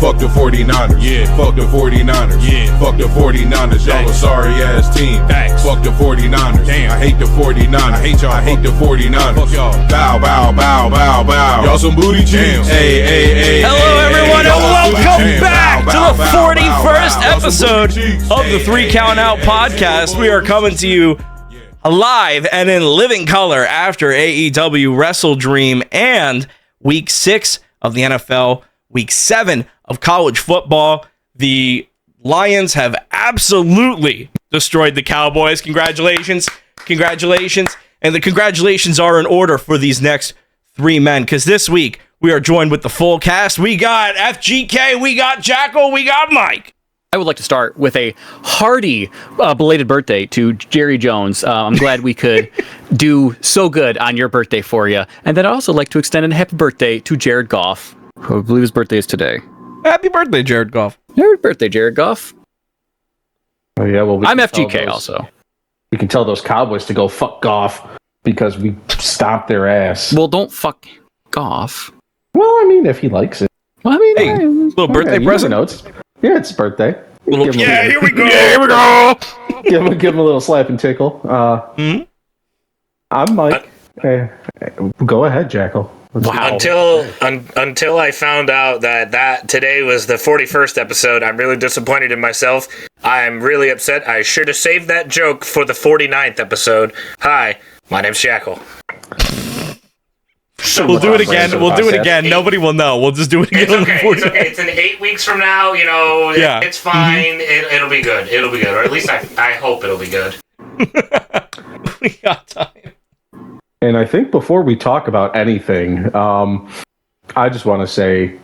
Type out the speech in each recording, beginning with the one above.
Fuck the 49ers. Yeah. Fuck the 49ers. Yeah. Fuck the 49ers. Y'all a Thanks. sorry ass team. Thanks. Fuck the 49ers. Damn. I hate the 49ers. I hate y'all. I hate the 49ers. Fuck y'all. Bow, bow, bow, bow, bow. Y'all some booty cheeks. Hey, hey, hey. Hello, everyone, and welcome back Bow, to the bow, bow, 41st bow. Y'all some episode booty cheeks. of the Hey, 3 hey, Count Out hey, podcast. hey, We are coming to you live and in living color after AEW WrestleDream and Week 6 of the NFL, Week 7 of college football. The Lions have absolutely destroyed the Cowboys. Congratulations. Congratulations. And the congratulations are in order for these next 3 men, because this week we are joined with the full cast. We got FGK, we got Jackal, we got Mike. I would like to start with a hearty belated birthday to Jerry Jones. I'm glad we could do so good on your birthday for you. And then I'd also like to extend a happy birthday to Jared Goff, who I believe his birthday is today. Happy birthday, Jared Goff. Happy birthday, Jared Goff. Oh yeah, well, I'm FGK also. We can tell those Cowboys to go fuck off because we stomped their ass. Well, don't fuck Goff. Well, I mean, if he likes it. Well, I mean, Hey, little birthday you present. never know. Yeah, it's his birthday. Little- Give him yeah, a- here we go. yeah, here we go. give him a little slap and tickle. I'm Mike. Go ahead, Jackal. Wow. Until I found out that today was the 41st episode, I'm really disappointed in myself. I'm really upset. I should have saved that joke for the 49th episode. Hi, my name's Jackal. We'll do it again. We'll do it again. Nobody will know. We'll just do it again. It's okay. It's okay. It's in 8 weeks from now. You know, Yeah. it's fine. It'll be good. It'll be good. Or at least I hope it'll be good. We got time. And I think before we talk about anything, I just want to say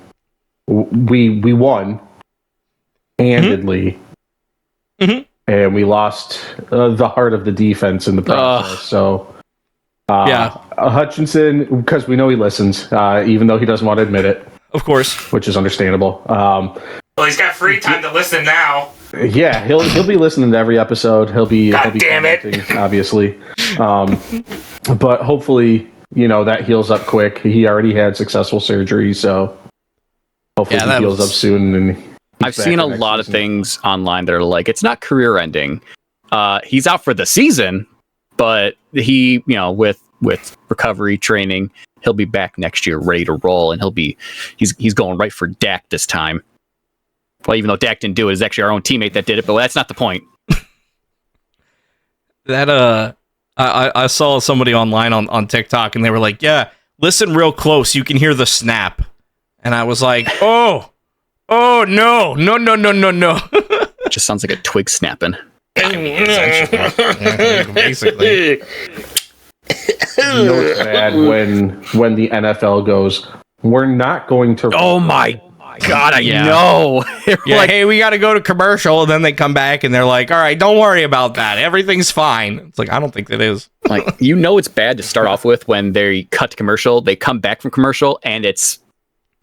we won handedly, and we lost the heart of the defense in the process. So, Hutchinson, because we know he listens, even though he doesn't want to admit it, Of course. which is understandable. Well, he's got free time to listen now. Yeah, he'll be listening to every episode. He'll be damn it. commenting, obviously. But hopefully, that heals up quick. He already had successful surgery, so hopefully he heals up soon. And I've seen a lot of things online that are like, it's not career ending. He's out for the season, but he, with recovery training, he'll be back next year ready to roll, and he's going right for Dak this time. Well, even though Dak didn't do it, it's actually our own teammate that did it, but that's not the point. I saw somebody online on TikTok, and they were like, yeah, listen real close. You can hear the snap. And I was like, oh, no. It just sounds like a twig snapping. Basically. It's bad when the NFL goes, we're not going to. Oh my God, I know. Yeah, like, hey, we got to go to commercial, and then they come back, and they're like, all right, don't worry about that. Everything's fine. It's like, I don't think it is. Like, it's bad to start off with when they cut to commercial, they come back from commercial, and it's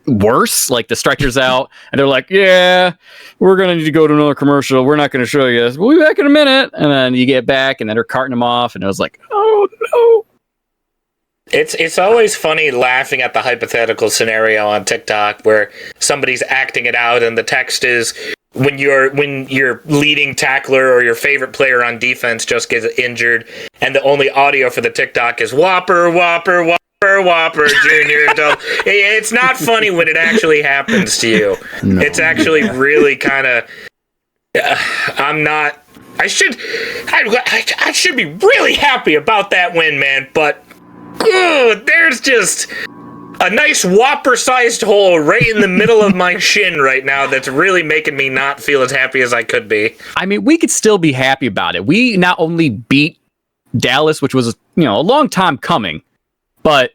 worse. Like, the striker's out, and they're like, yeah, we're going to need to go to another commercial. We're not going to show you this. We'll be back in a minute. And then you get back, and then they're carting them off, and it was like, oh, no. It's always funny laughing at the hypothetical scenario on TikTok where somebody's acting it out and the text is when your leading tackler or your favorite player on defense just gets injured and the only audio for the TikTok is Whopper, Whopper, Whopper, Whopper, Junior. It's not funny when it actually happens to you. No. It's actually really kind of. I should be really happy about that win, man, but. There's just a nice Whopper-sized hole right in the middle of my shin right now that's really making me not feel as happy as I could be. I mean, we could still be happy about it. We not only beat Dallas, which was a long time coming, but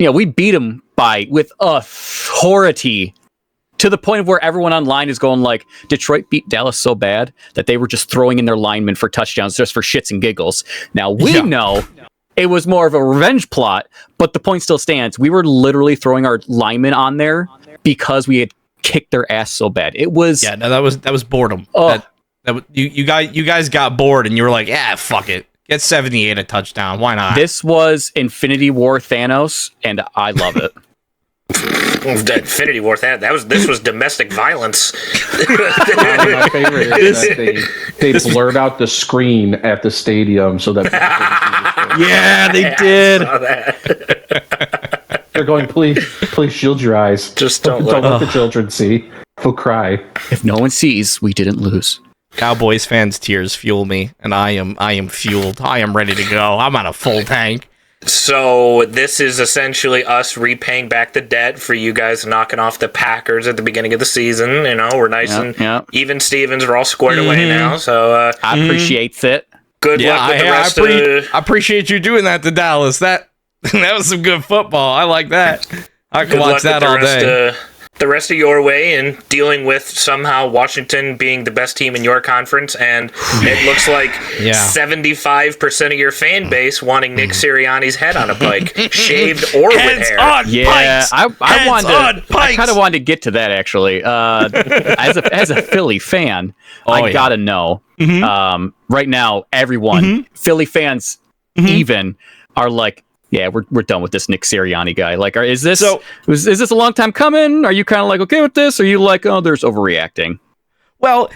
we beat them with authority to the point of where everyone online is going like, Detroit beat Dallas so bad that they were just throwing in their linemen for touchdowns just for shits and giggles. Now we know. It was more of a revenge plot, but the point still stands. We were literally throwing our linemen on there because we had kicked their ass so bad. It was that was boredom. You guys got bored and you were like, yeah, fuck it, get 78 a touchdown. Why not? This was Infinity War Thanos, and I love it. Infinity War. This was domestic violence. My favorite is that they blurred out the screen at the stadium so that Yeah, they did. I saw that. they're going, please shield your eyes. Just don't let look. the children see. They'll cry. If no one sees, we didn't lose. Cowboys fans' tears fuel me, and I am fueled. I am ready to go. I'm on a full tank. So this is essentially us repaying back the debt for you guys knocking off the Packers at the beginning of the season. You know, we're nice and even Stevens. We're all squared away now. So I appreciate it. Good luck with the rest I appreciate you doing that to Dallas. That was some good football. I like that. I could watch that all day. The rest of your way and dealing with somehow Washington being the best team in your conference, and it looks like 75% of your fan base wanting Nick Sirianni's head on a pike, shaved or with hair. I kind of wanted to get to that actually. As a Philly fan, I gotta know. Right now, everyone, Philly fans, even are like, yeah, we're done with this Nick Sirianni guy. Like, is this a long time coming? Are you kind of like okay with this? Or are you like, oh, there's overreacting? Well,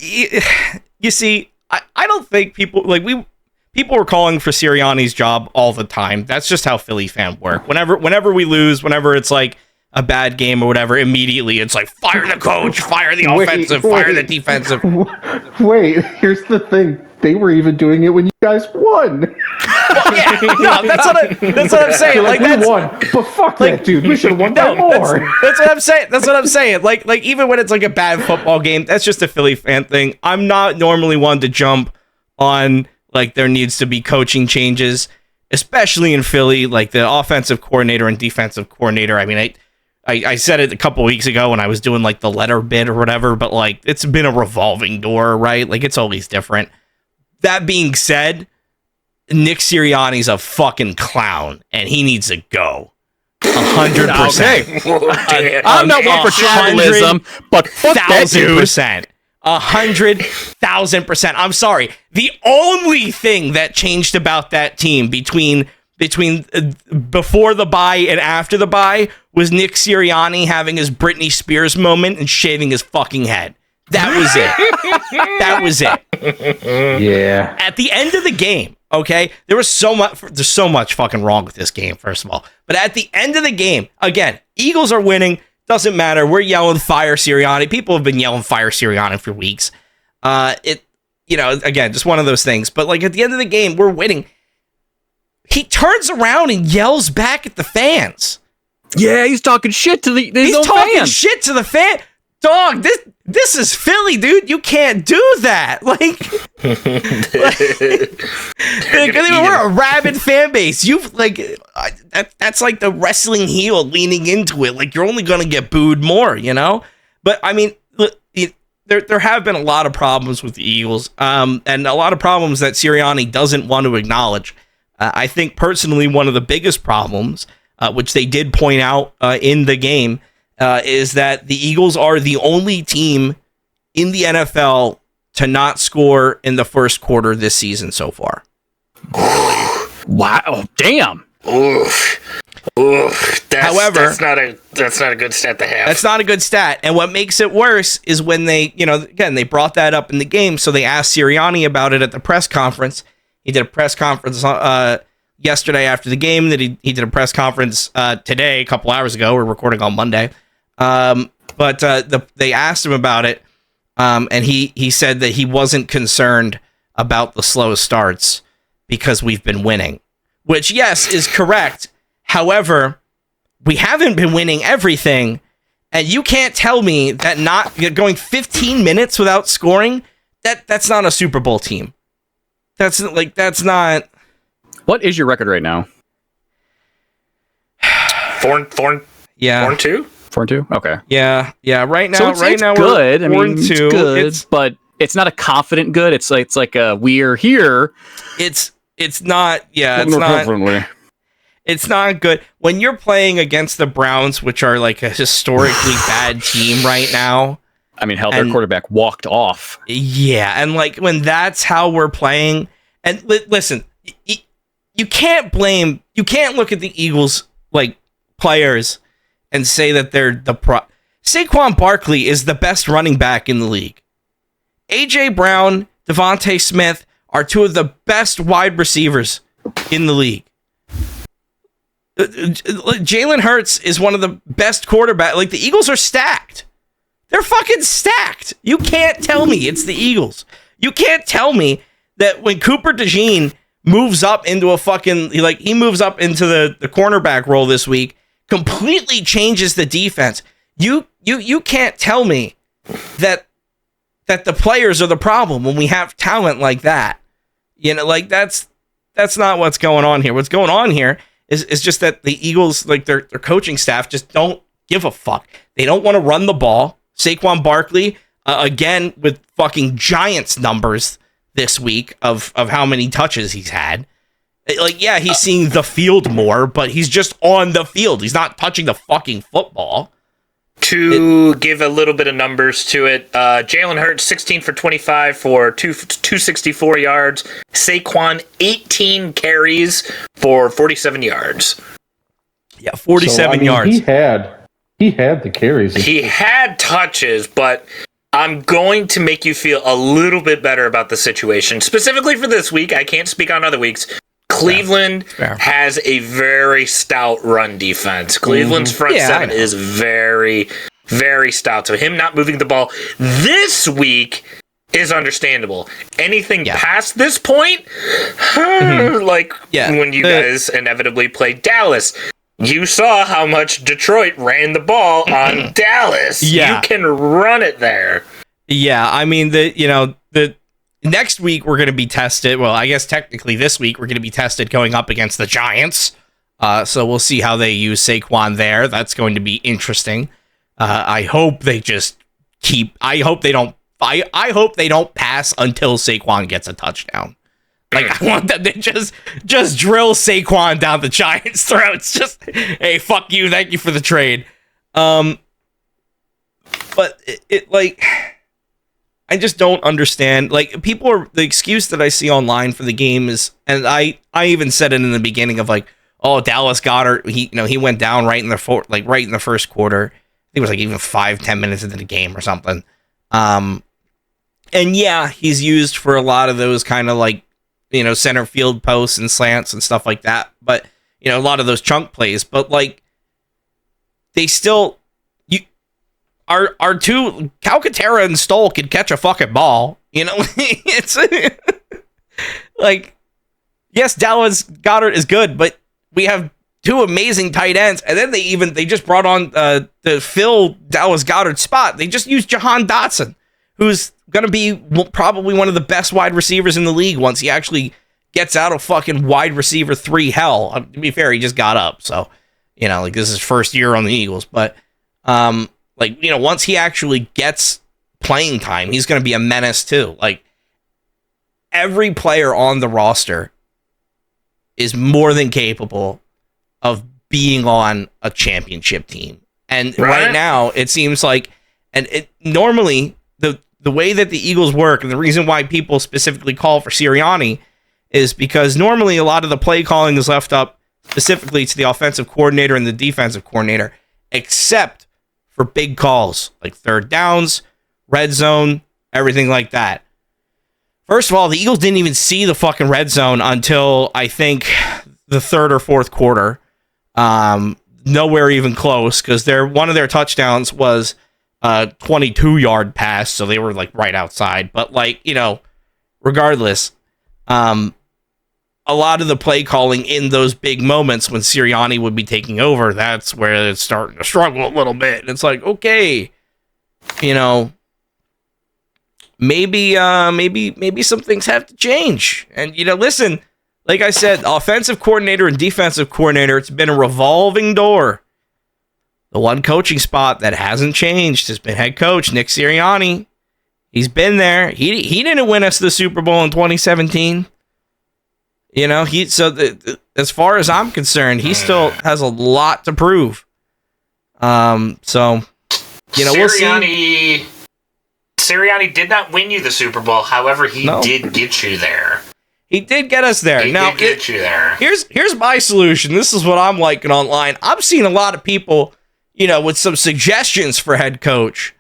you see, I don't think people were calling for Sirianni's job all the time. That's just how Philly fans work. Whenever we lose, whenever it's like a bad game or whatever, immediately it's like fire the coach, fire the offensive, fire the defensive. Wait, here's the thing. They were even doing it when you guys won. Well, yeah, no, that's what I'm saying. Like we won, but fuck that dude. We should have won that more. That's what I'm saying. That's what I'm saying. Like even when it's like a bad football game, that's just a Philly fan thing. I'm not normally one to jump on like there needs to be coaching changes, especially in Philly. Like the offensive coordinator and defensive coordinator. I mean, I said it a couple weeks ago when I was doing like the letter bit or whatever, but like it's been a revolving door, right? Like it's always different. That being said, Nick Sirianni's a fucking clown, and he needs to go. 100%. I'm not one for tribalism, but fuck that dude. 100,000%. I'm sorry. The only thing that changed about that team between before the bye and after the bye was Nick Sirianni having his Britney Spears moment and shaving his fucking head. That was it. That was it. Yeah. At the end of the game, okay, there's so much fucking wrong with this game, first of all. But at the end of the game, again, Eagles are winning. Doesn't matter. We're yelling fire Sirianni. People have been yelling fire Sirianni for weeks. Again, just one of those things. But like at the end of the game, we're winning. He turns around and yells back at the fans. Yeah, he's talking shit to the shit to the fan. Dog, this is Philly, dude. You can't do that. Like we're a rabid fan base. That's like the wrestling heel leaning into it. Like you're only gonna get booed more, you know. But I mean, there have been a lot of problems with the Eagles, and a lot of problems that Sirianni doesn't want to acknowledge. I think personally, one of the biggest problems, which they did point out in the game. Is that the Eagles are the only team in the NFL to not score in the first quarter this season so far. Wow! Damn. However, that's not a good stat to have. That's not a good stat. And what makes it worse is when they brought that up in the game. So they asked Sirianni about it at the press conference. He did a press conference yesterday after the game. That he did a press conference today, a couple hours ago. We're recording on Monday. But they asked him about it, and he said that he wasn't concerned about the slow starts because we've been winning, which, yes, is correct. However, we haven't been winning everything, and you can't tell me that not going 15 minutes without scoring, that's not a Super Bowl team. That's not. What is your record right now? 4-2? Yeah. 4-2? 4-2? Okay. Yeah. Right now, so it's good. We're 4-2. It's good, but it's not a confident good. It's like a we're here. It's not. Yeah, it's not. It's not good when you're playing against the Browns, which are like a historically bad team right now. I mean, hell, their quarterback walked off. Yeah, and like when that's how we're playing. And listen, you can't look at the Eagles like players and say that they're Saquon Barkley is the best running back in the league. AJ Brown, Devontae Smith are two of the best wide receivers in the league. Jalen Hurts is one of the best quarterbacks. Like, the Eagles are stacked. They're fucking stacked. You can't tell me it's the Eagles. You can't tell me that when Cooper DeJean moves up into he moves up into the cornerback role this week, completely changes the defense. You can't tell me that the players are the problem when we have talent like that. You know, like that's not what's going on here. What's going on here is just that the Eagles, like their coaching staff, just don't give a fuck. They don't want to run the ball. Saquon Barkley, again, with fucking Giants numbers this week of how many touches he's had. Like, yeah, he's seeing the field more, but he's just on the field. He's not touching the fucking football. To give a little bit of numbers to it, Jalen Hurts 16 for 25 for 264 yards. Saquon 18 carries for 47 yards. Yeah, 47 yards. He had the carries. He had touches, but I'm going to make you feel a little bit better about the situation. Specifically for this week, I can't speak on other weeks. Cleveland has a very stout run defense. Cleveland's front seven is very, very stout. So him not moving the ball this week is understandable. Anything past this point, when you guys inevitably play Dallas, you saw how much Detroit ran the ball on Dallas. Yeah. You can run it there. Yeah, I mean, the next week we're going to be tested. Well, I guess technically this week we're going to be tested going up against the Giants. So we'll see how they use Saquon there. That's going to be interesting. I hope they just I hope they don't pass until Saquon gets a touchdown. Like, I want them to just drill Saquon down the Giants' throats. Just, hey, fuck you, thank you for the trade. But I just don't understand. Like, the excuse that I see online for the game is, and I even said it in the beginning of like, oh, Dallas Goedert, he went down right in the first quarter. I think it was like even 5-10 minutes into the game or something. And yeah, he's used for a lot of those kind of like, center field posts and slants and stuff like that. But, a lot of those chunk plays. But, like, they still... Our two... Calcaterra and Stoll could catch a fucking ball. It's... like, yes, Dallas Goedert is good, but we have two amazing tight ends. And then they just brought on to fill Dallas Goedert's spot. They just used Jahan Dotson, who's going to be probably one of the best wide receivers in the league once he actually gets out of fucking wide receiver 3 hell. To be fair, he just got up. So, this is his first year on the Eagles. But, once he actually gets playing time, he's going to be a menace too. Like, every player on the roster is more than capable of being on a championship team. And right now, it seems like, normally, the way that the Eagles work, and the reason why people specifically call for Sirianni, is because normally a lot of the play calling is left up specifically to the offensive coordinator and the defensive coordinator, except for big calls like third downs, red zone, everything like that. First of all, the Eagles didn't even see the fucking red zone until I think the third or fourth quarter. Nowhere even close, because one of their touchdowns was 22-yard pass, so they were like right outside. But regardless, a lot of the play calling in those big moments when Sirianni would be taking over, that's where it's starting to struggle a little bit. And it's like, okay, maybe some things have to change. And listen, like I said, offensive coordinator and defensive coordinator, it's been a revolving door. The one coaching spot that hasn't changed has been head coach Nick Sirianni. He's been there. He didn't win us the Super Bowl in 2017. As far as I'm concerned, he still has a lot to prove. We'll see. Sirianni did not win you the Super Bowl. However, he did get you there. He did get us there. He did get you there. Here's my solution. This is what I'm liking online. I'm seeing a lot of people, with some suggestions for head coach.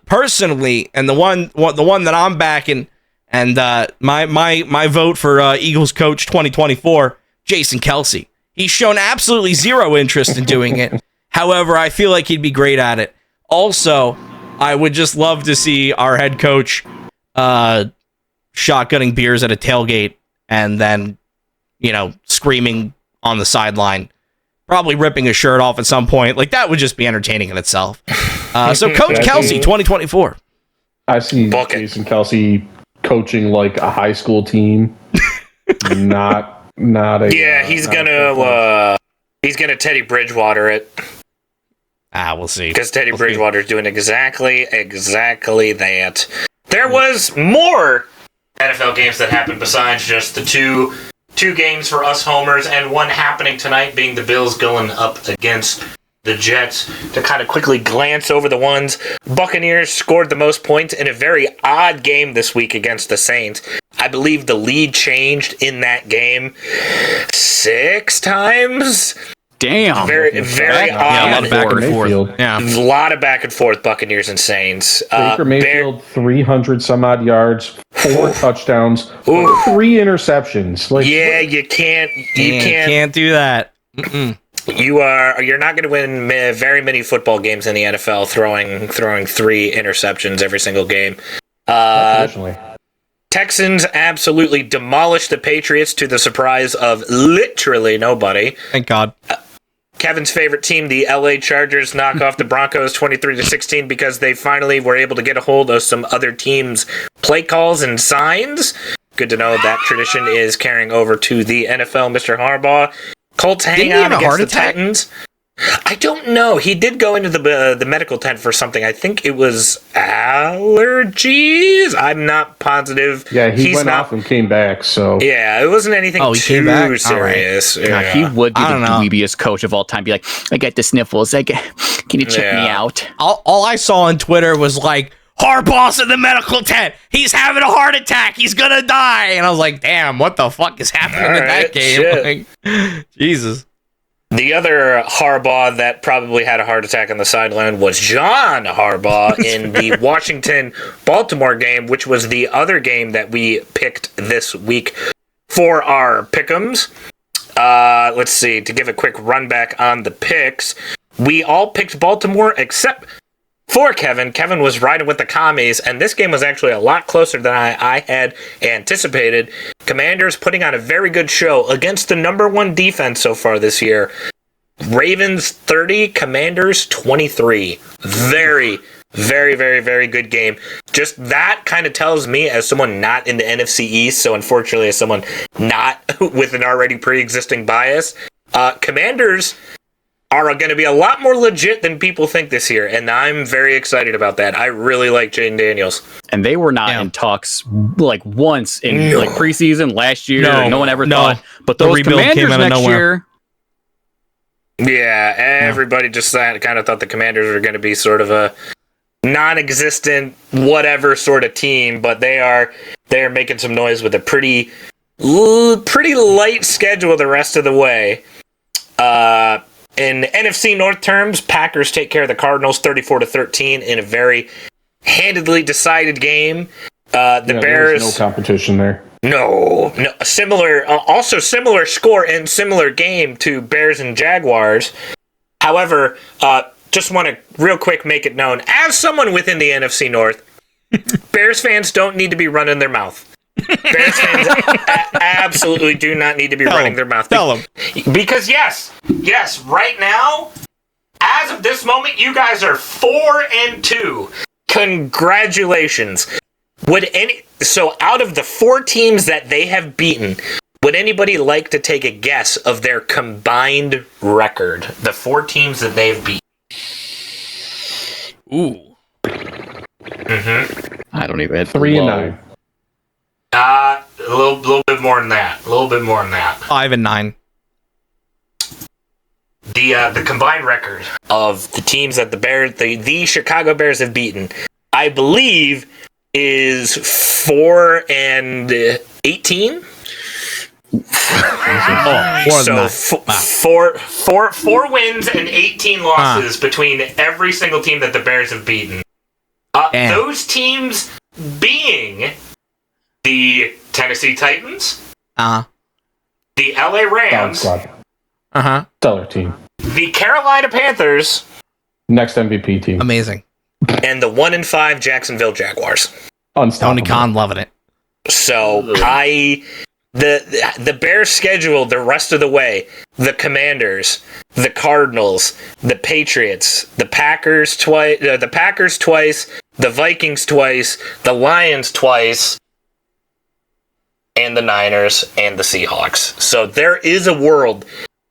Personally, and the one that I'm backing, and my vote for Eagles coach 2024, Jason Kelce. He's shown absolutely zero interest in doing it. However, I feel like he'd be great at it. Also, I would just love to see our head coach shotgunning beers at a tailgate and then, screaming on the sideline, probably ripping his shirt off at some point. Like, that would just be entertaining in itself. So Coach Kelce 2024. I see Jason Kelce coaching like a high school team. not a he's gonna Teddy Bridgewater it. We'll see. Because Teddy Bridgewater's doing exactly that. There was more NFL games that happened besides just the two games for us homers, and one happening tonight being the Bills going up against the Jets. To kind of quickly glance over the ones, Buccaneers scored the most points in a very odd game this week against the Saints. I believe the lead changed in that game 6 times. Damn. Very odd. Yeah, a lot of back and forth. Yeah. A lot of back and forth, Buccaneers and Saints. Baker Mayfield, 300 some odd yards, 4 touchdowns, 3 interceptions. Like, you can't do that. You're not going to win very many football games in the NFL throwing 3 interceptions every single game. Texans absolutely demolished the Patriots to the surprise of literally nobody. Thank God. Kevin's favorite team, the LA Chargers, knock off the Broncos 23-16 because they finally were able to get a hold of some other teams' play calls and signs. Good to know that tradition is carrying over to the NFL. Mr. Harbaugh. Colts hang on against the Titans. I don't know. He did go into the medical tent for something. I think it was allergies. I'm not positive. Yeah, he went off and came back. So yeah, it wasn't anything too serious. Right. Yeah. He would be the dweebiest coach of all time. Be like, I get the sniffles. Can you check me out? All I saw on Twitter was like, Harbaugh's in the medical tent. He's having a heart attack. He's gonna die. And I was like, damn, what the fuck is happening in that game? Like, Jesus. The other Harbaugh that probably had a heart attack on the sideline was John Harbaugh in the Washington-Baltimore game, which was the other game that we picked this week for our pick'ems. Let's see, to give a quick run back on the picks, we all picked Baltimore except for Kevin. Kevin was riding with the commies, and this game was actually a lot closer than I had anticipated. Commanders putting on a very good show against the number 1 defense so far this year. Ravens 30, Commanders 23. Very, very, very, very good game. Just that kind of tells me, as someone not in the NFC East, so unfortunately as someone not with an already pre-existing bias, Commanders are going to be a lot more legit than people think this year, and I'm very excited about that. I really like Jaden Daniels. And they were not in talks like once in like preseason last year. No one ever thought. But those Commanders next year. Yeah, everybody just kind of thought the Commanders were going to be sort of a non-existent whatever sort of team, but they're making some noise with a pretty light schedule the rest of the way. In NFC North terms, Packers take care of the Cardinals 34-13 in a very handedly decided game. The Bears, no competition there. No, similar score and similar game to Bears and Jaguars. However, just want to real quick make it known, as someone within the NFC North, Bears fans don't need to be running their mouth. Bears fans absolutely do not need to be running their mouth. Tell them. Because yes, right now, as of this moment, you guys are 4-2. Congratulations. So out of the 4 teams that they have beaten, would anybody like to take a guess of their combined record? The 4 teams that they've beaten. Ooh. I don't even. 3-9. A little bit more than that. 5-9. The combined record of the teams that the Chicago Bears have beaten, I believe, is 4-18. More than So that. four wins and 18 losses between every single team that the Bears have beaten. Damn. Those teams being the Tennessee Titans, Uh-huh. the LA Dog Rams, squad. Uh-huh. Stellar team. the Carolina Panthers, Next MVP team. Amazing. and the 1-5 Jacksonville Jaguars. Tony Unstoppable. Khan loving it. So the Bears schedule the rest of the way: the Commanders, the Cardinals, the Patriots, the Packers twice, the Vikings twice, the Lions twice, and the Niners and the Seahawks. So there is a world,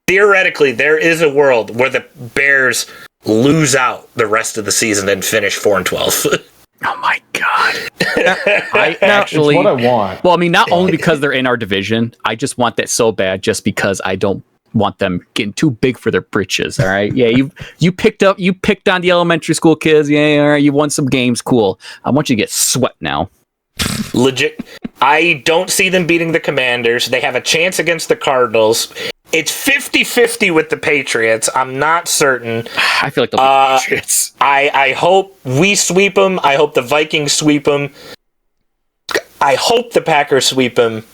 theoretically, there is a world where the Bears lose out the rest of the season and finish 4-12. Oh my god! I It's actually, what I want. well, I mean, not only because they're in our division, I just want that so bad, just because I don't want them getting too big for their britches. All right, yeah, you picked on the elementary school kids. Yeah, all right, you won some games, cool. I want you to get swept now. Legit. I don't see them beating the Commanders. They have a chance against the Cardinals. It's 50-50 with the Patriots. I'm not certain. I feel like they'll beat the Patriots. I hope we sweep them. I hope the Vikings sweep them. I hope the Packers sweep them.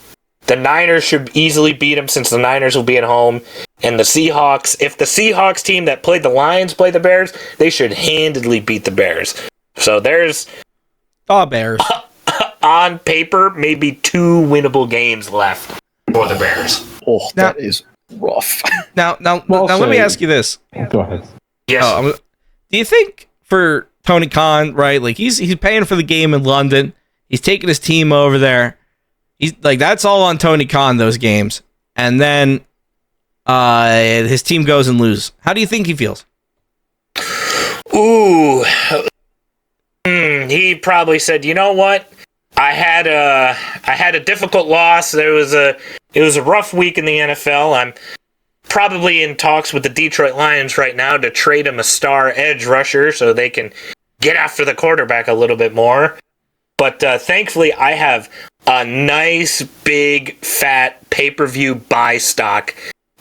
The Niners should easily beat them since the Niners will be at home. And the Seahawks, if the Seahawks team that played the Lions play the Bears, they should handedly beat the Bears. So there's, Bears. on paper, maybe 2 winnable games left for the Bears. Oh, Now- that is rough. Now, Well let me said. ask you this. Go ahead. Yes. Do you think for Tony Khan, right? Like he's paying for the game in London. He's taking his team over there. He's like, that's all on Tony Khan, those games. And then his team goes and loses. How do you think he feels? Ooh. He probably said, you know what? I had a difficult loss. It was a rough week in the NFL. I'm probably in talks with the Detroit Lions right now to trade him a star edge rusher so they can get after the quarterback a little bit more. But thankfully, I have a nice, big, fat pay-per-view buy stock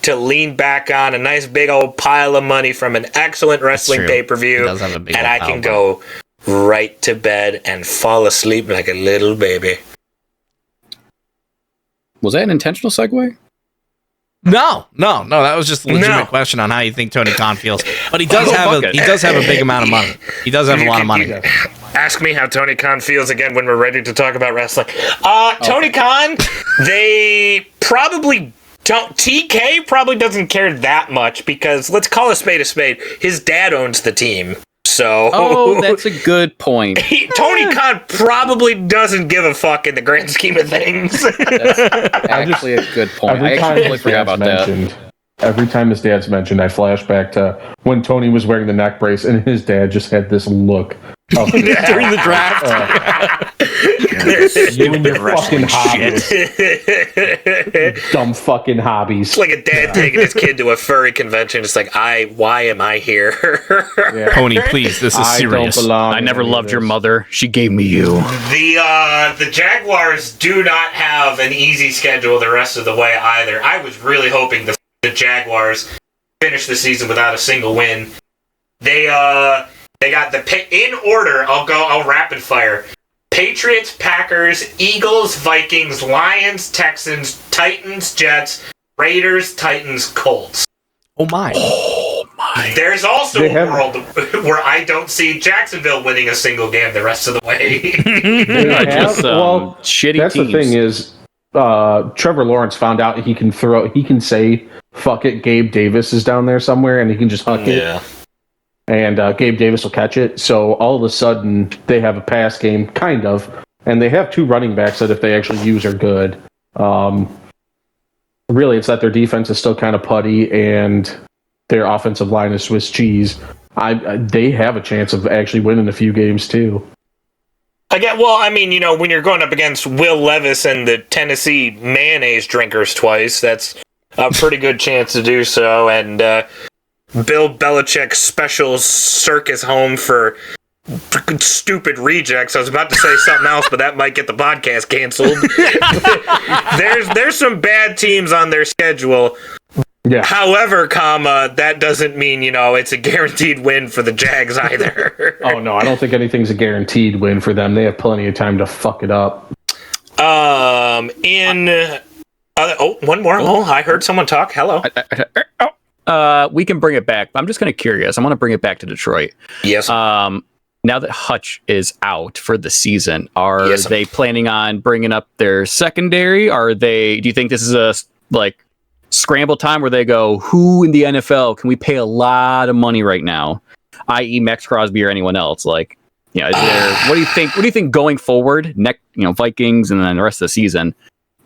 to lean back on, a nice big old pile of money from an excellent wrestling true. pay-per-view, He does have a big and old I pile can of go right to bed and fall asleep like a little baby. Was that an intentional segue? No. That was just a legitimate No. question on how you think Tony Khan feels. But he does fuck it. have a big amount of money. He does have a lot of money. Ask me how Tony Khan feels again when we're ready to talk about wrestling. Tony Khan, they probably don't. TK probably doesn't care that much because, let's call a spade a spade, his dad owns the team. So Oh, that's a good point. Tony Khan probably doesn't give a fuck in the grand scheme of things. Actually, a good point. I actually totally forgot about that. Every time his dad's mentioned, I flash back to when Tony was wearing the neck brace and his dad just had this look of During the draft. you and your fucking hobbies. Dumb fucking hobbies. It's like a dad taking his kid to a furry convention. It's like, why am I here? Yeah. Tony, please, this is I don't serious. belong. I in never any of loved your this. mother. She gave me you. The Jaguars do not have an easy schedule the rest of the way either. I was really hoping the Jaguars finish the season without a single win. They got in order. I'll rapid fire. Patriots, Packers, Eagles, Vikings, Lions, Texans, Titans, Jets, Raiders, Titans, Colts. Oh my. There's also They a have- world where I don't see Jacksonville winning a single game the rest of the way. They have- Just shitty that's teams. the thing is, Trevor Lawrence found out he can say, fuck it, Gabe Davis is down there somewhere, and he can just huck it. And Gabe Davis will catch it. So all of a sudden, they have a pass game, kind of, and they have 2 running backs that if they actually use are good. Really, it's that their defense is still kind of putty, and their offensive line is Swiss cheese. They have a chance of actually winning a few games too. When you're going up against Will Levis and the Tennessee mayonnaise drinkers twice, that's a pretty good chance to do so. And Bill Belichick's special circus home for freaking stupid rejects. I was about to say something else, but that might get the podcast canceled. There's some bad teams on their schedule. Yeah. However, that doesn't mean, it's a guaranteed win for the Jags either. Oh, no, I don't think anything's a guaranteed win for them. They have plenty of time to fuck it up. One more. Oh, I heard someone talk. Hello. We can bring it back. I'm just kind of curious. I want to bring it back to Detroit. Yes. Now that Hutch is out for the season, are they planning on bringing up their secondary? Do you think this is a scramble time where they go, who in the NFL can we pay a lot of money right now, i.e. Max Crosby or anyone else? What do you think? What do you think going forward? Vikings and then the rest of the season.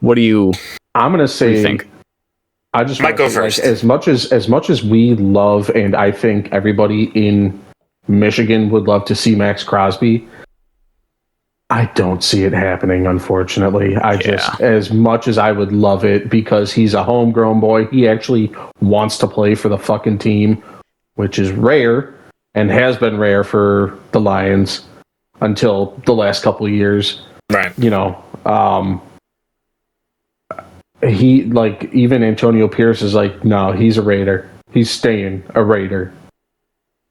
I'm gonna say. Think? I just might go first. As much as we love, and I think everybody in Michigan would love to see Max Crosby, I don't see it happening, unfortunately. Just, as much as I would love it, because he's a homegrown boy, he actually wants to play for the fucking team, which is rare and has been rare for the Lions until the last couple of years. Right. Even Antonio Pierce is like, no, he's a Raider. He's staying a Raider.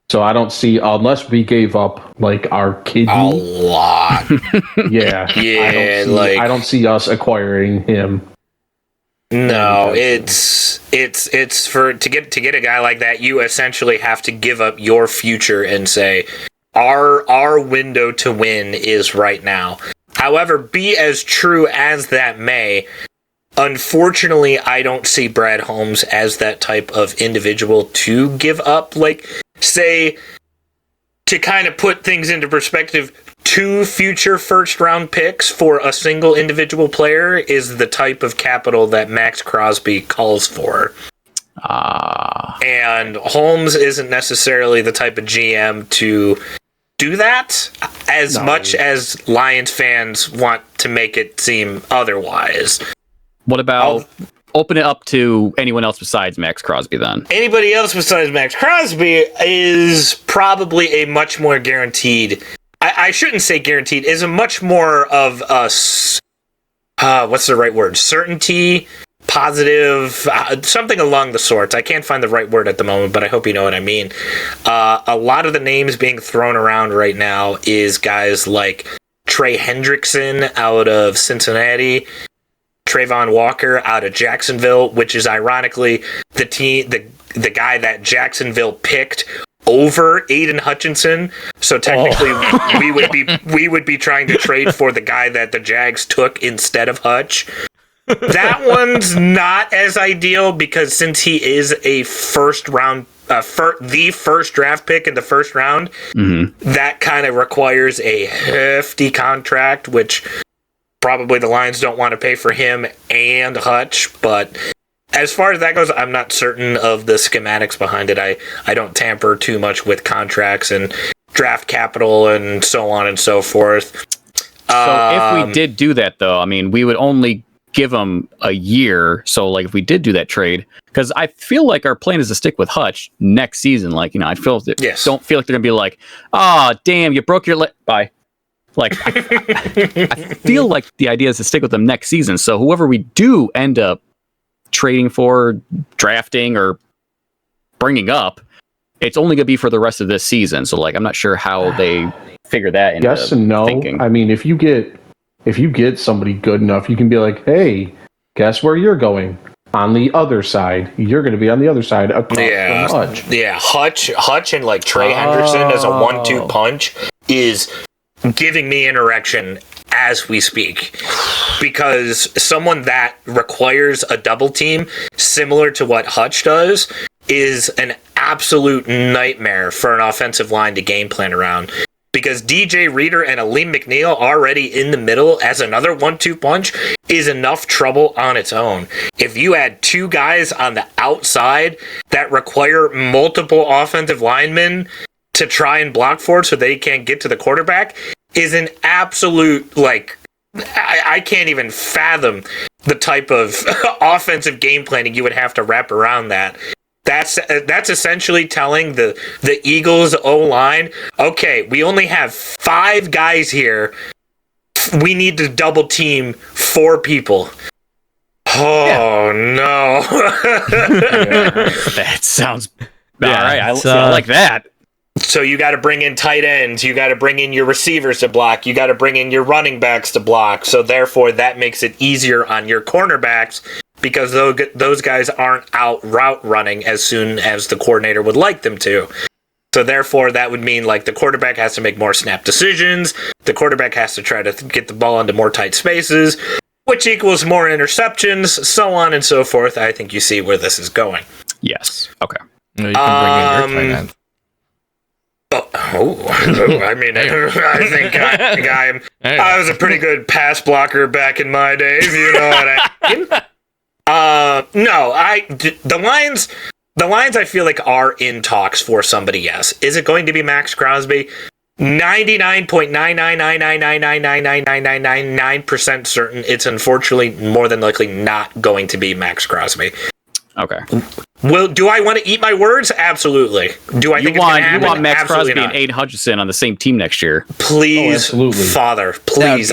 So I don't see, unless we gave up our kidney a lot. Yeah. I don't see us acquiring him. No, it's to get a guy like that, you essentially have to give up your future and say our window to win is right now. However, be as true as that may, unfortunately, I don't see Brad Holmes as that type of individual to give up, say, to kind of put things into perspective, 2 future first-round picks for a single individual player is the type of capital that Max Crosby calls for. And Holmes isn't necessarily the type of GM to do that, as much as Lions fans want to make it seem otherwise. What about open it up to anyone else besides Max Crosby then? Anybody else besides Max Crosby is probably a much more guaranteed... I shouldn't say guaranteed, is a much more of a... what's the right word? Certainty, positive, something along the sorts. I can't find the right word at the moment, but I hope you know what I mean. A lot of the names being thrown around right now is guys like Trey Hendrickson out of Cincinnati, Trayvon Walker out of Jacksonville, which is ironically the guy that Jacksonville picked over Aiden Hutchinson. So technically we would be trying to trade for the guy that the Jags took instead of Hutch. That one's not as ideal because since he is a first round the first draft pick in the first round, that kind of requires a hefty contract, which probably the Lions don't want to pay for him and Hutch, but as far as that goes, I'm not certain of the schematics behind it. I don't tamper too much with contracts and draft capital and so on and so forth. So if we did do that, though, I mean, we would only give him a year. So, if we did do that trade, because I feel like our plan is to stick with Hutch next season. I don't feel like they're going to be like, oh, damn, you broke your leg. Bye. I feel like the idea is to stick with them next season. So whoever we do end up trading for, drafting, or bringing up, it's only going to be for the rest of this season. So I'm not sure how they figure that into yes and no. Thinking. I mean, if you get somebody good enough, you can be like, hey, guess where you're going? On the other side. You're going to be on the other side across from Hutch. Yeah, Hutch and Trey Henderson as a 1-2 punch is giving me an erection as we speak, because someone that requires a double team similar to what Hutch does is an absolute nightmare for an offensive line to game plan around, because DJ Reader and Aleem McNeil already in the middle as another 1-2 punch is enough trouble on its own. If you add 2 guys on the outside that require multiple offensive linemen to try and block for it so they can't get to the quarterback, is an absolute, I can't even fathom the type of offensive game planning you would have to wrap around that. That's essentially telling the Eagles O-line, okay, we only have 5 guys here. We need to double team 4 people. Oh no! That sounds all right. I like that. So you got to bring in tight ends. You got to bring in your receivers to block. You got to bring in your running backs to block. So therefore, that makes it easier on your cornerbacks because those guys aren't out route running as soon as the coordinator would like them to. So therefore, that would mean like the quarterback has to make more snap decisions. The quarterback has to try to get the ball into more tight spaces, which equals more interceptions, so on and so forth. I think you see where this is going. Yes. Okay. You can bring in your tight end. I mean, I think I was a pretty good pass blocker back in my days. You know what I mean? The Lions, I feel like are in talks for somebody. Yes, is it going to be Max Crosby? 99.999999999% certain. It's unfortunately more than likely not going to be Max Crosby. Okay. Well, do I want to eat my words? Absolutely. Do I think it's going to happen? You want Max Absolutely Crosby not. and Aiden Hutchinson on the same team next year? Please, absolutely. Father, please.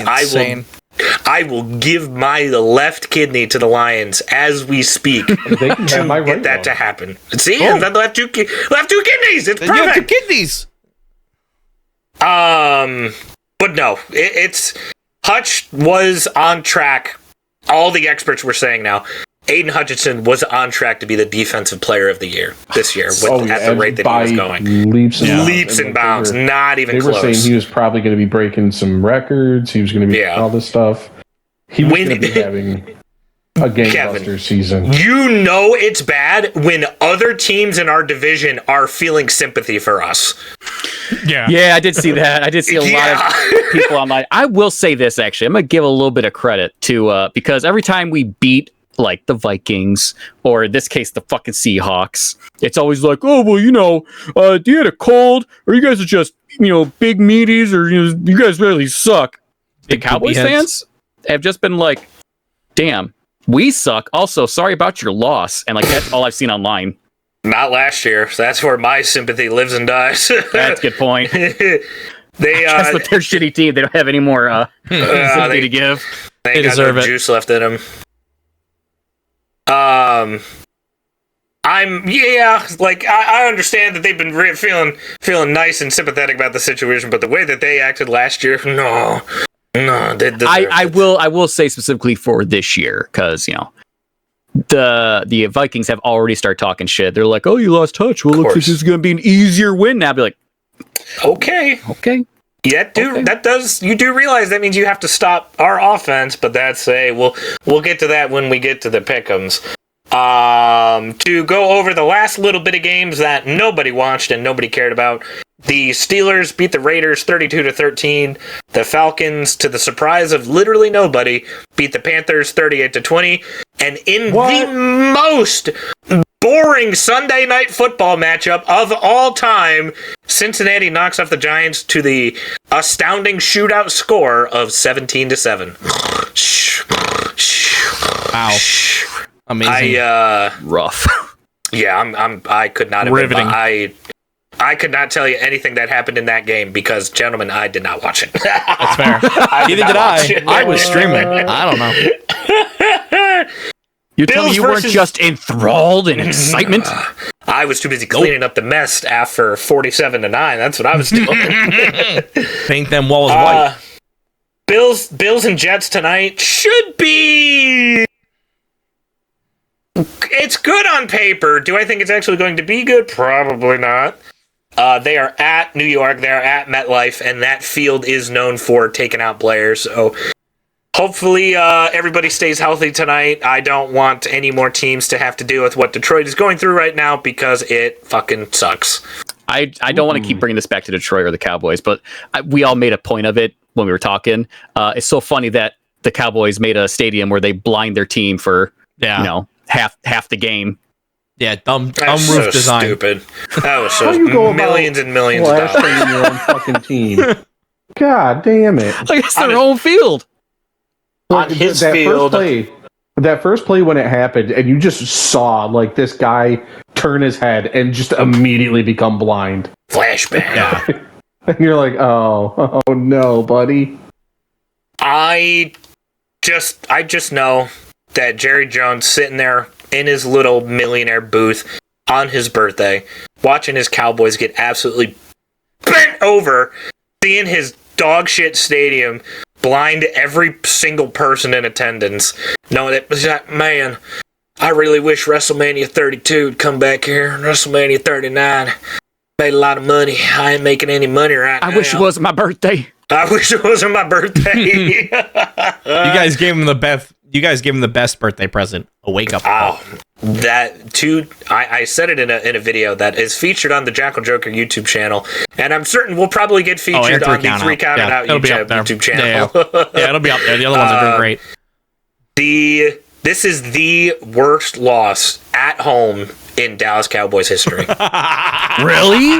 I will give my left kidney to the Lions as we speak They can have my to get right that one. to happen. See, I left two kidneys. It's You have 2 perfect. kidneys. But no, it's Hutch was on track. All the experts were saying now. Aiden Hutchinson was on track to be the defensive player of the year this year at the rate that he was going. Leaps and bounds, not even They were close. saying he was probably going to be breaking some records. He was going to be all this stuff. He was going to be having a gangbuster season. You know it's bad when other teams in our division are feeling sympathy for us. Yeah, I did see that. I did see a lot of people online. I will say this, actually. I'm going to give a little bit of credit to, because every time we beat like the Vikings, or in this case, the fucking Seahawks, it's always like, oh, well, do you had a cold, or you guys are just, big meaties, or you guys really suck. The Cowboys fans have just been like, damn, we suck. Also, sorry about your loss. And like, that's all I've seen online. Not last year. That's where my sympathy lives and dies. That's a good point. That's with their shitty team. They don't have any more sympathy to give. They deserve no it. Juice left in them. I understand that they've been feeling nice and sympathetic about the situation, but the way that they acted last year, no. I will say specifically for this year, because the Vikings have already started talking shit. They're like, oh, you lost touch. Well, looks like this is going to be an easier win now. I'll be like, okay. Yeah, you do realize that means you have to stop our offense, but that's we'll get to that when we get to the pick'ems. To go over the last little bit of games that nobody watched and nobody cared about. The Steelers beat the Raiders 32-13. The Falcons, to the surprise of literally nobody, beat the Panthers 38-20. And in the most boring Sunday night football matchup of all time, Cincinnati knocks off the Giants to the astounding shootout score of 17-7. Wow. Amazing. rough. Yeah, I could not have riveting. I could not tell you anything that happened in that game because, gentlemen, I did not watch it. That's fair. Neither did I. I was streaming. I don't know. You tell me you weren't just enthralled in excitement? I was too busy cleaning up the mess after 47-9. That's what I was doing. Paint them walls white. Bills and Jets tonight should be... It's good on paper. Do I think it's actually going to be good? Probably not. They are at New York. They are at MetLife, and that field is known for taking out players. So hopefully everybody stays healthy tonight. I don't want any more teams to have to deal with what Detroit is going through right now because it fucking sucks. I don't want to keep bringing this back to Detroit or the Cowboys, but we all made a point of it when we were talking. It's so funny that the Cowboys made a stadium where they blind their team for half the game. Yeah, dumb That's roof so design. Stupid. That was so How you go millions and millions of blasting dollars. your own fucking team? God damn it! Like, it's their own field. On his that field. That first play when it happened, and you just saw like this guy turn his head and just immediately become blind. Flashback. Yeah. And you're like, oh no, buddy. I just know that Jerry Jones sitting there in his little millionaire booth on his birthday, watching his Cowboys get absolutely bent over, seeing his dog shit stadium blind every single person in attendance, knowing it was like, man, I really wish WrestleMania 32 would come back here. WrestleMania 39 made a lot of money. I ain't making any money right now. I wish it wasn't my birthday. I wish it wasn't my birthday. You guys gave him the best. You guys gave him the best birthday present. A wake up call. I said it in a video that is featured on the Jackal Joker YouTube channel, and I'm certain we'll probably get featured on the 3 Count It Out YouTube channel. Yeah, it'll be up there. The other ones are doing great. This is the worst loss at home in Dallas Cowboys history. Really?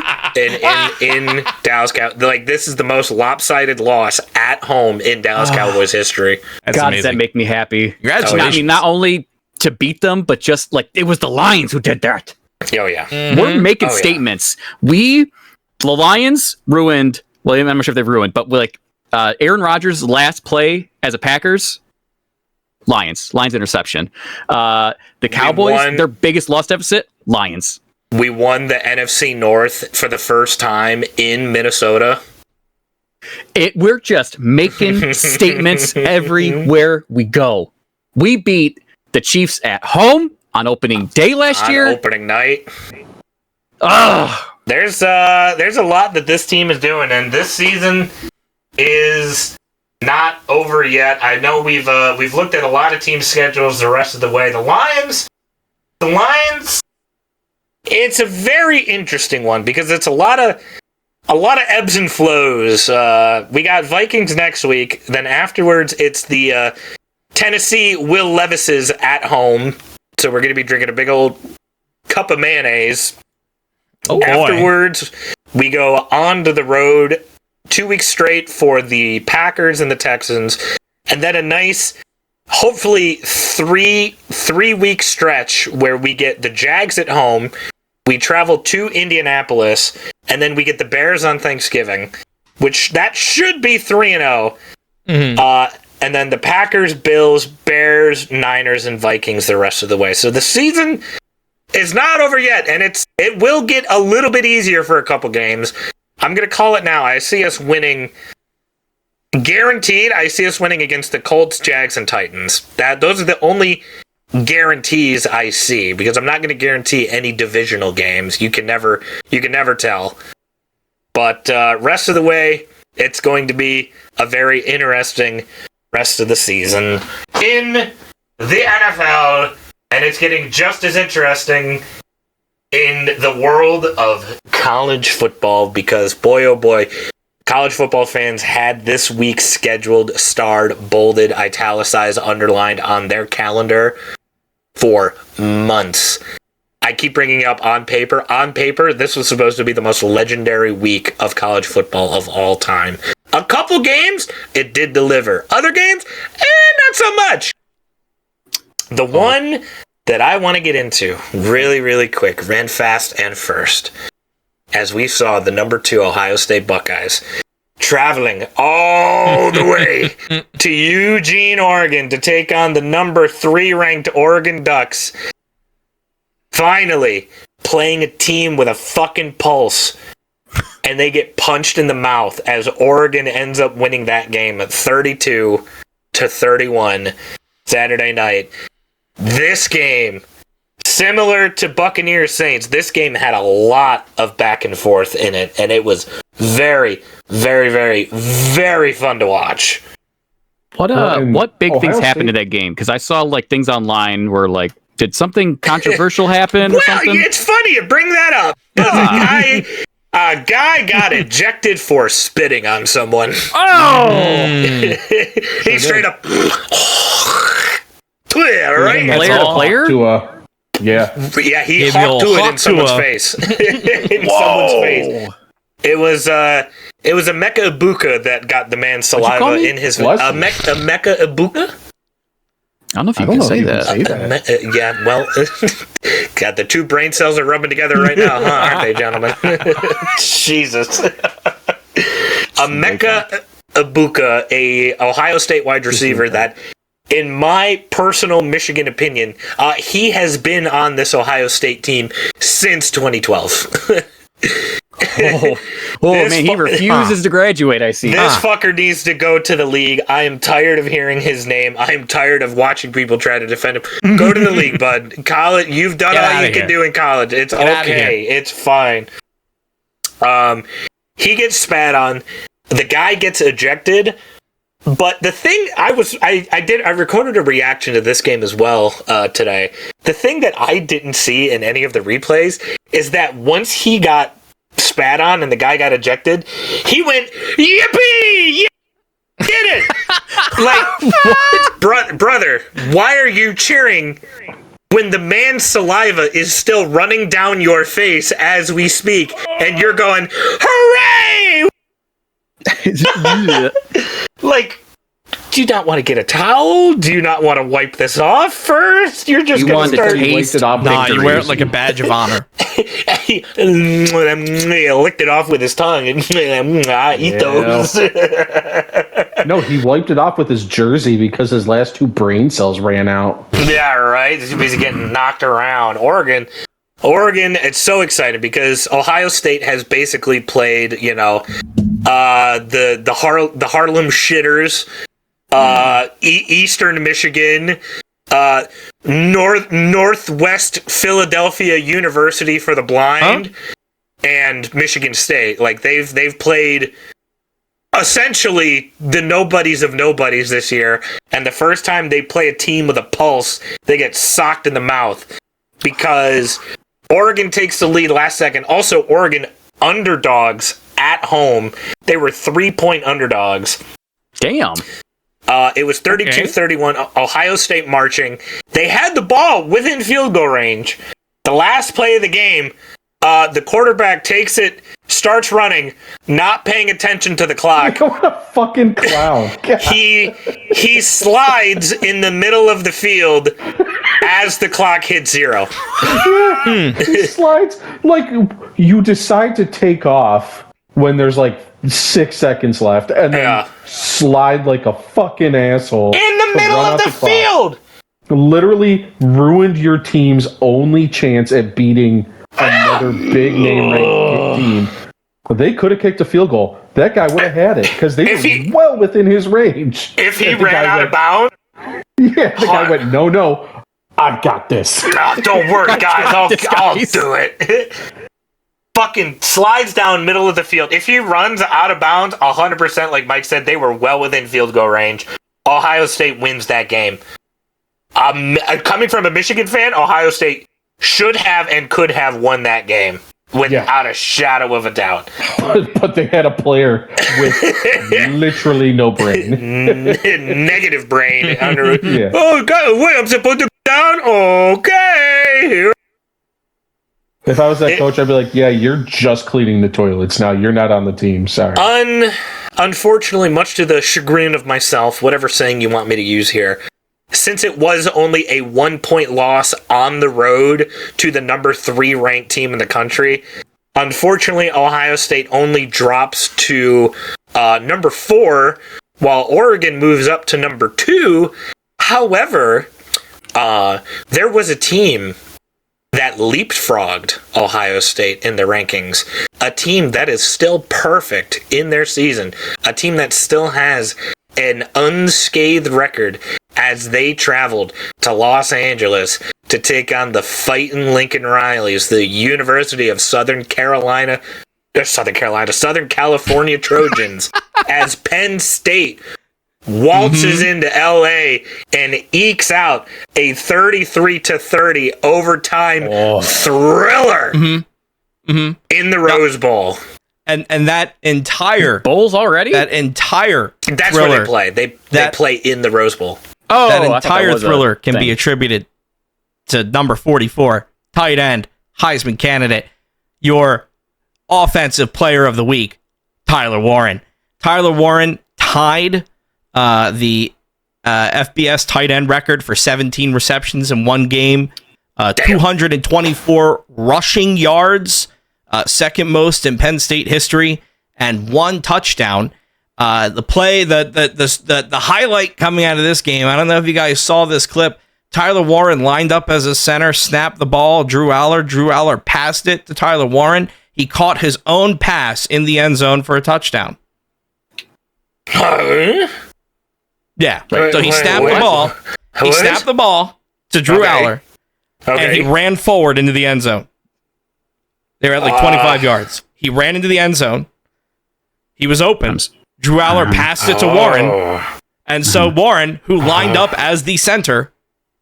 In Dallas Cowboys, this is the most lopsided loss at home in Dallas Cowboys history. That's God, amazing. does that make me happy? Congratulations. I mean, not only to beat them, but just it was the Lions who did that. Oh yeah, We're making statements. The Lions ruined. Well, I'm not sure if they've ruined, but Aaron Rodgers' last play as a Packers. Lions interception. The Cowboys, their biggest loss deficit. Lions. We won the NFC North for the first time in Minnesota. We're just making statements everywhere we go. We beat the Chiefs at home on opening day last year. Opening night. Ugh. There's a lot that this team is doing, and this season is not over yet. I know we've looked at a lot of team schedules the rest of the way. The Lions, it's a very interesting one because it's a lot of ebbs and flows. We got Vikings next week. Then afterwards, it's the Tennessee Will Levis's at home. So we're going to be drinking a big old cup of mayonnaise. Oh, boy. Afterwards, we go on to the road 2 weeks straight for the Packers and the Texans, and then a nice, hopefully three-week stretch where we get the Jags at home, we travel to Indianapolis, and then we get the Bears on Thanksgiving, which that should be 3-0. Mm-hmm. And then the Packers, Bills, Bears, Niners, and Vikings the rest of the way. So the season is not over yet, and it will get a little bit easier for a couple games. I'm going to call it now. I see us winning. Guaranteed, I see us winning against the Colts, Jags, and Titans. Those are the only guarantees I see, because I'm not going to guarantee any divisional games. You can never tell. But rest of the way, it's going to be a very interesting rest of the season in the NFL, and it's getting just as interesting in the world of college football, because boy oh boy, college football fans had this week scheduled, starred, bolded, italicized, underlined on their calendar for months. I keep bringing up on paper. On paper, this was supposed to be the most legendary week of college football of all time. A couple games, it did deliver. Other games, not so much. The one that I want to get into really, really quick, ran fast and first, as we saw the number 2 Ohio State Buckeyes traveling all the way to Eugene, Oregon to take on the number 3 ranked Oregon Ducks. Finally, playing a team with a fucking pulse, and they get punched in the mouth as Oregon ends up winning that game at 32-31 Saturday night. This game, similar to Buccaneers Saints, this game had a lot of back and forth in it, and it was very, very, very, very fun to watch. What big things Ohio happened in that game? Because I saw things online where did something controversial happen or something? Well, it's funny you bring that up. A guy got ejected for spitting on someone. Oh! He straight up. Yeah, right? Player to player? Yeah, he hopped to it in someone's face. Someone's face. It was a Emeka Ibuka that got the man's saliva in his face. A Mecca Ibuka? I don't know if you don't can know say if you that. can say that. Yeah, well, God, the two brain cells are rubbing together right now, huh? Aren't they, gentlemen? Jesus. Emeka Ibuka, a Ohio State wide receiver that, in my personal Michigan opinion, he has been on this Ohio State team since 2012. Man, he refuses to graduate, I see. This fucker needs to go to the league. I am tired of hearing his name. I am tired of watching people try to defend him. Go to the league, bud. College, you've done all you can do in college. It's okay. It's fine. He gets spat on. The guy gets ejected. But the thing I recorded a reaction to this game as well today. The thing that I didn't see in any of the replays is that once he got spat on and the guy got ejected, he went, yippee! Yeah, did it! Like, brother, why are you cheering when the man's saliva is still running down your face as we speak, and you're going, hooray! Like, do you not want to get a towel? Do you not want to wipe this off first? You're just going to start... You wear it like a badge of honor. He licked it off with his tongue and eat those. No, he wiped it off with his jersey because his last two brain cells ran out. Yeah, right. He's getting knocked around. Oregon, it's so exciting because Ohio State has basically played, the Harlem Shitters, Eastern Michigan, Northwest Philadelphia University for the blind, and Michigan State. Like they've played essentially the nobodies of nobodies this year, and the first time they play a team with a pulse, they get socked in the mouth because Oregon takes the lead last second. Also, Oregon underdogs at home. They were 3-point underdogs. Damn. It was 32-31, Ohio State marching. They had the ball within field goal range. The last play of the game, the quarterback takes it, starts running, not paying attention to the clock. What a fucking clown. He slides in the middle of the field as the clock hits 0. Yeah, he slides. Like, you decide to take off when there's like 6 seconds left, and then slide like a fucking asshole in the middle of the field. Literally ruined your team's only chance at beating another big name ranked team. They could have kicked a field goal. That guy would have had it because they were well within his range. If he ran out of bounds, yeah, the guy went, no, I've got this. No, don't worry, guys. I'll do it. Fucking slides down middle of the field. If he runs out of bounds, 100%, like Mike said, they were well within field goal range. Ohio State wins that game. Coming from a Michigan fan, Ohio State should have and could have won that game without a shadow of a doubt. But they had a player with literally no brain. Negative brain. Oh, God, wait, I'm supposed to go down? Okay. If I was that coach, I'd be like, yeah, you're just cleaning the toilets now. You're not on the team. Sorry. Unfortunately, much to the chagrin of myself, whatever saying you want me to use here, since it was only a 1-point loss on the road to the number 3 ranked team in the country, unfortunately, Ohio State only drops to number 4, while Oregon moves up to number 2. However, there was a team that leapfrogged Ohio State in the rankings. A team that is still perfect in their season. A team that still has an unscathed record as they traveled to Los Angeles to take on the fighting Lincoln Rileys, the University of Southern California Trojans, as Penn State waltzes into LA and ekes out a 33-30 overtime thriller in the Rose Bowl. And that entire bowls already? That entire That's thriller, where they play. They play in the Rose Bowl. Oh, that entire thriller can be attributed to number 44, tight end, Heisman candidate, your offensive player of the week, Tyler Warren. Tyler Warren tied the FBS tight end record for 17 receptions in one game, 224 rushing yards, second most in Penn State history, and 1 touchdown. The highlight coming out of this game, I don't know if you guys saw this clip. Tyler Warren lined up as a center, snapped the ball. Drew Aller passed it to Tyler Warren. He caught his own pass in the end zone for a touchdown. Yeah. So he snapped the ball. He snapped the ball to Drew Aller. And he ran forward into the end zone. They were at like 25 yards. He ran into the end zone. He was open. Drew Aller passed it to Warren. And so Warren, who lined up as the center,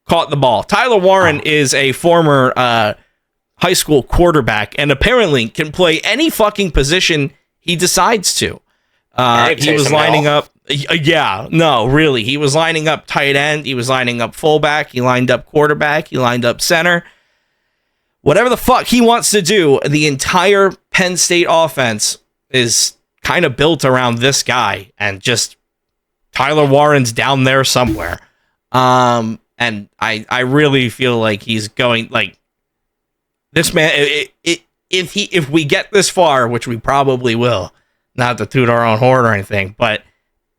caught the ball. Tyler Warren is a former high school quarterback and apparently can play any fucking position he decides to. He was lining up. Yeah, no, really. He was lining up tight end. He was lining up fullback. He lined up quarterback. He lined up center. Whatever the fuck he wants to do, the entire Penn State offense is kind of built around this guy, and just Tyler Warren's down there somewhere. And I really feel like he's going, like, this man, if we get this far, which we probably will, not to toot our own horn or anything, but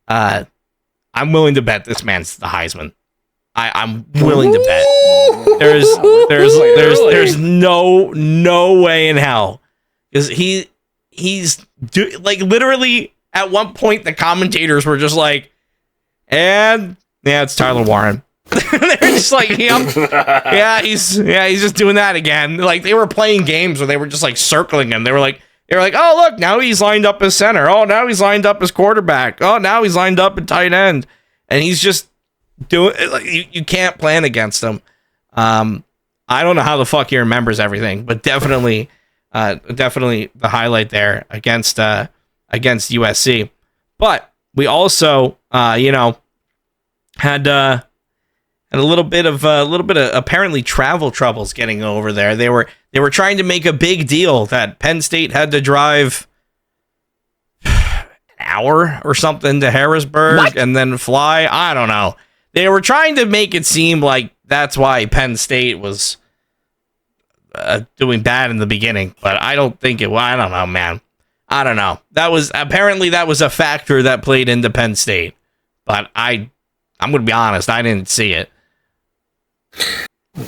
I'm willing to bet this man's the Heisman. I'm willing to bet. There's no way in hell, because he's like, literally at one point the commentators were just like, and yeah, it's Tyler Warren. They're just like, yeah, he's just doing that again. Like, they were playing games where they were just like circling him. They were like, oh, look, now he's lined up as center. Oh, now he's lined up as quarterback. Oh, now he's lined up at tight end. And he's just doing, like, you can't plan against him. I don't know how the fuck he remembers everything, but definitely the highlight there against USC. But we also, had a little bit of apparently travel troubles getting over there. They were trying to make a big deal that Penn State had to drive an hour or something to Harrisburg and then fly. I don't know. They were trying to make it seem like that's why Penn State was doing bad in the beginning, but I don't think it was. I don't know, man. I don't know. That was a factor that played into Penn State, but I'm going to be honest, I didn't see it.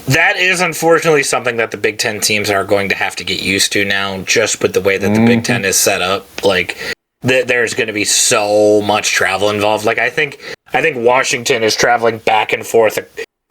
That is unfortunately something that the Big Ten teams are going to have to get used to now, just with the way that the Big Ten is set up. Like, there's going to be so much travel involved. Like, I think Washington is traveling back and forth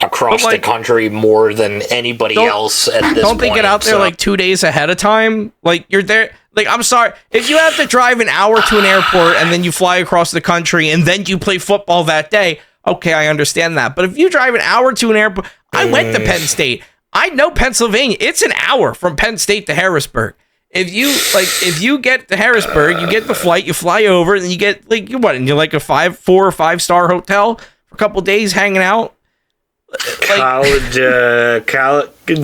across the country more than anybody else at this point. Don't they get out there like 2 days ahead of time? Like, you're there. Like, I'm sorry, if you have to drive an hour to an airport and then you fly across the country and then you play football that day, okay, I understand that. But if you drive an hour to an airport, I went to Penn State. I know Pennsylvania. It's an hour from Penn State to Harrisburg. If you get to Harrisburg, you get the flight, you fly over, and you get you're like a 4 or 5 star hotel for a couple days hanging out. College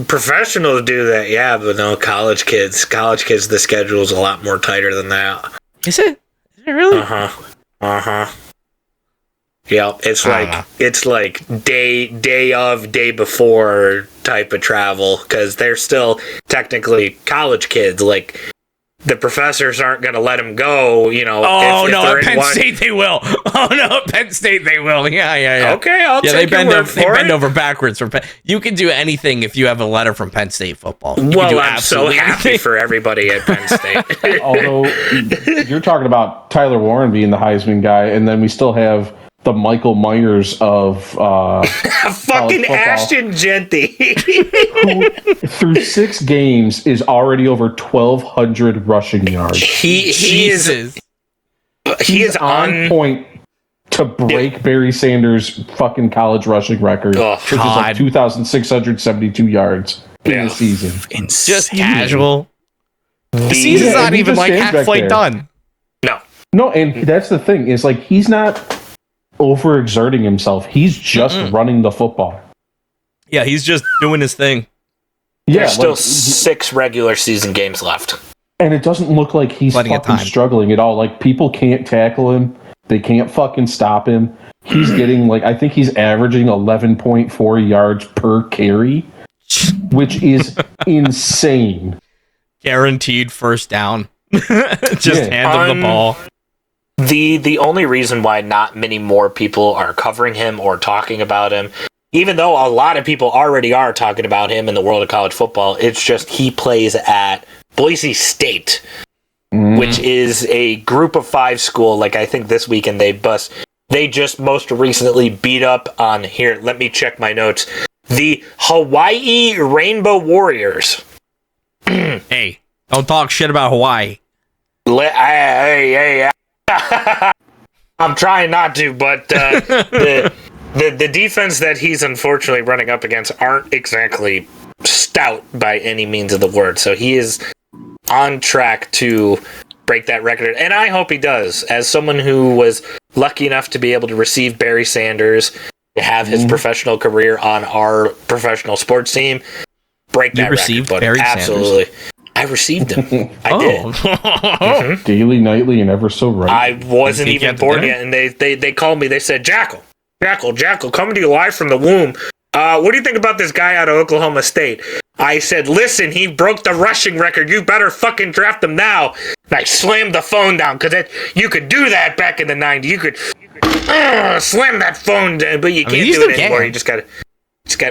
professionals do that, yeah, but no, college kids, the schedule's a lot more tighter than that. Is it really? Yeah, it's like day before type of travel, because they're still technically college kids. Like, the professors aren't going to let them go, Oh, no, at Penn State they will. Oh, no, at Penn State they will. Yeah. Okay, I'll take your word for it. They bend over backwards for Penn. You can do anything if you have a letter from Penn State football. Well, I'm so happy for everybody at Penn State. Although, you're talking about Tyler Warren being the Heisman guy, and then we still have the Michael Myers of fucking Ashton Genty, who through 6 games is already over 1,200 rushing yards. He is on point to break Barry Sanders' fucking college rushing record, which is like 2,672 yards in the season. Insane. Just casual. The season's not even like halfway done. No, and that's the thing, is like, he's not overexerting himself. He's just running the football. Yeah, he's just doing his thing. There's still 6 regular season games left. And it doesn't look like he's fucking struggling at all. Like, people can't tackle him. They can't fucking stop him. He's getting I think he's averaging 11.4 yards per carry, which is insane. Guaranteed first down. Just hand him the ball. The only reason why not many more people are covering him or talking about him, even though a lot of people already are talking about him in the world of college football, it's just he plays at Boise State, which is a group of 5 school. I think this weekend they just most recently beat up on, here, let me check my notes, the Hawaii Rainbow Warriors. Hey, don't talk shit about Hawaii. Hey. I'm trying not to, but the defense that he's unfortunately running up against aren't exactly stout by any means of the word. So he is on track to break that record, and I hope he does. As someone who was lucky enough to be able to receive Barry Sanders, to have his professional career on our professional sports team, break that record. But Barry absolutely. Sanders? I received him. I did. Daily, nightly, and ever so right. I wasn't even born yet, and they called me. They said, Jackal, coming to you live from the womb. What do you think about this guy out of Oklahoma State? I said, listen, he broke the rushing record. You better fucking draft him now. And I slammed the phone down, because you could do that back in the 90s. You could slam that phone down, but you can't do it anymore. You just got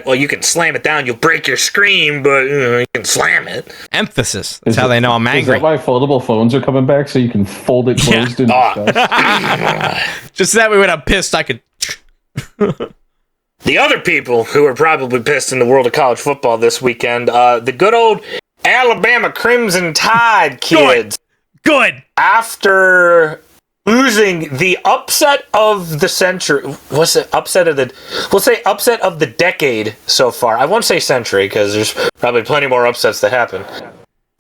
well, you can slam it down. You'll break your screen, but you can slam it. Emphasis. That's how they know I'm angry. Is that why foldable phones are coming back, so you can fold it closed and discuss? Just that way when I'm pissed, I could... The other people who are probably pissed in the world of college football this weekend, the good old Alabama Crimson Tide kids. Good. After losing the upset of the century, what's it? We'll say upset of the decade so far. I won't say century because there's probably plenty more upsets that happen.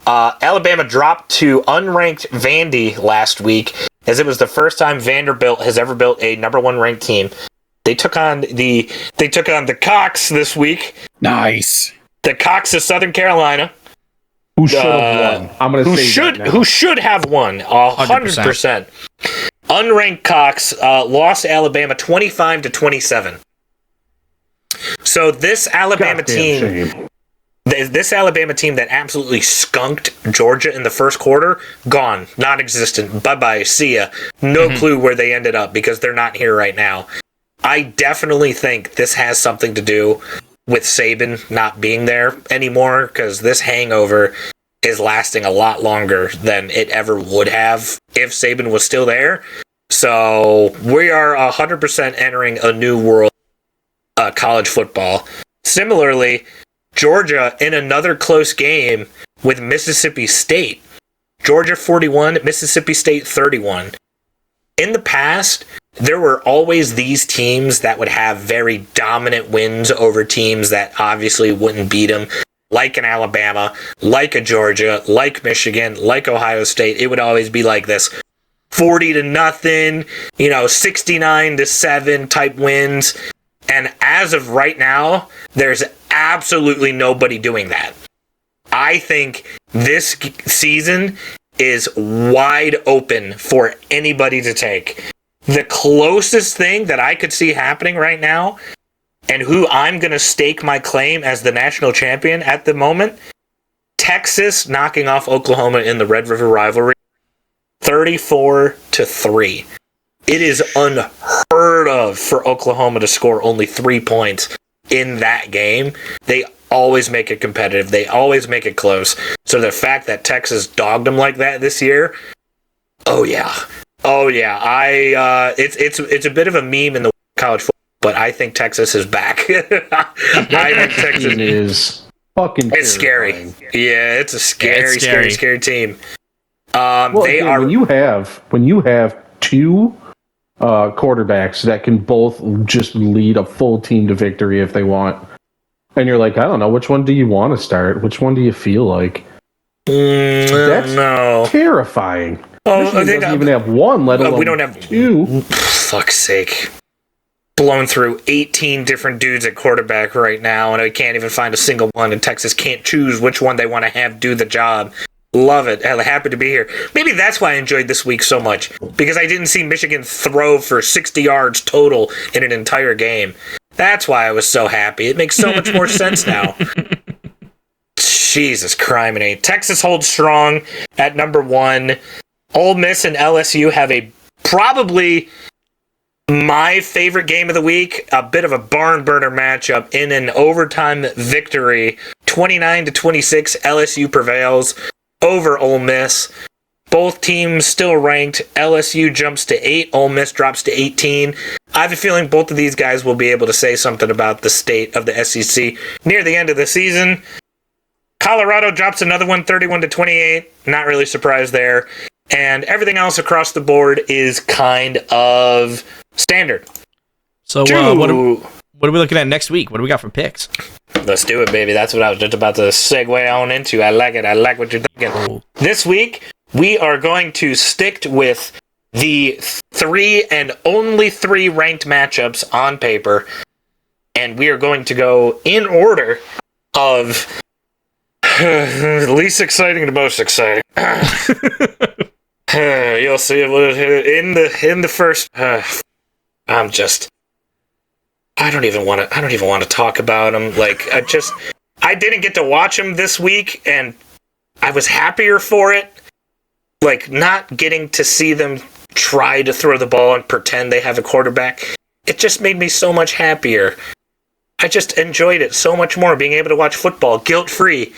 Alabama dropped to unranked Vandy last week, as it was the first time Vanderbilt has ever built a number 1 ranked team. They took on the Cox this week. Nice. The Cox of Southern Carolina. Who should have won? I'm going to say that now. Who should have won? 100%. Unranked Cox lost to Alabama 25-27. So this Alabama team, this Alabama team that absolutely skunked Georgia in the first quarter, gone, non-existent. Bye-bye, see ya. No clue where they ended up, because they're not here right now. I definitely think this has something to do with Saban not being there anymore, because this hangover is lasting a lot longer than it ever would have if Saban was still there. So we are 100% entering a new world of college football. Similarly, Georgia in another close game with Mississippi State. Georgia 41, Mississippi State 31. In the past, there were always these teams that would have very dominant wins over teams that obviously wouldn't beat them, like an Alabama, like a Georgia, like Michigan, like Ohio State. It would always be like this 40-0, 69-7 type wins. And as of right now, there's absolutely nobody doing that. I think this season is wide open for anybody to take. The closest thing that I could see happening right now, and who I'm going to stake my claim as the national champion at the moment, Texas knocking off Oklahoma in the Red River rivalry, 34-3. It is unheard of for Oklahoma to score only 3 points in that game. They always make it competitive. They always make it close. So the fact that Texas dogged them like that this year, oh yeah. It's a bit of a meme in the college football, but I think Texas is back. I think Texas is fucking. It's scary. Yeah, it's a scary team. When you have 2 quarterbacks that can both just lead a full team to victory if they want, and you're like, I don't know, which one do you want to start? Which one do you feel like? That's terrifying. I think doesn't even have one, let alone we don't have 2. Fuck's sake. Blown through 18 different dudes at quarterback right now, and I can't even find a single one, and Texas can't choose which one they want to have do the job. Love it. Happy to be here. Maybe that's why I enjoyed this week so much, because I didn't see Michigan throw for 60 yards total in an entire game. That's why I was so happy. It makes so much more sense now. Jesus criminy. Texas holds strong at number 1. Ole Miss and LSU have a probably my favorite game of the week, a bit of a barn burner matchup in an overtime victory. 29-26, LSU prevails over Ole Miss. Both teams still ranked. LSU jumps to 8, Ole Miss drops to 18. I have a feeling both of these guys will be able to say something about the state of the SEC near the end of the season. Colorado drops another one, 31-28. Not really surprised there. And everything else across the board is kind of standard. So what are we looking at next week? What do we got for picks? Let's do it, baby. That's what I was just about to segue on into. I like it. I like what you're thinking. Oh. This week, we are going to stick with the 3 and only 3 ranked matchups on paper. And we are going to go in order of least exciting to most exciting. You'll see in the first. I don't even want to talk about them. Like I didn't get to watch them this week, and I was happier for it. Like not getting to see them try to throw the ball and pretend they have a quarterback. It just made me so much happier. I just enjoyed it so much more, being able to watch football guilt-free.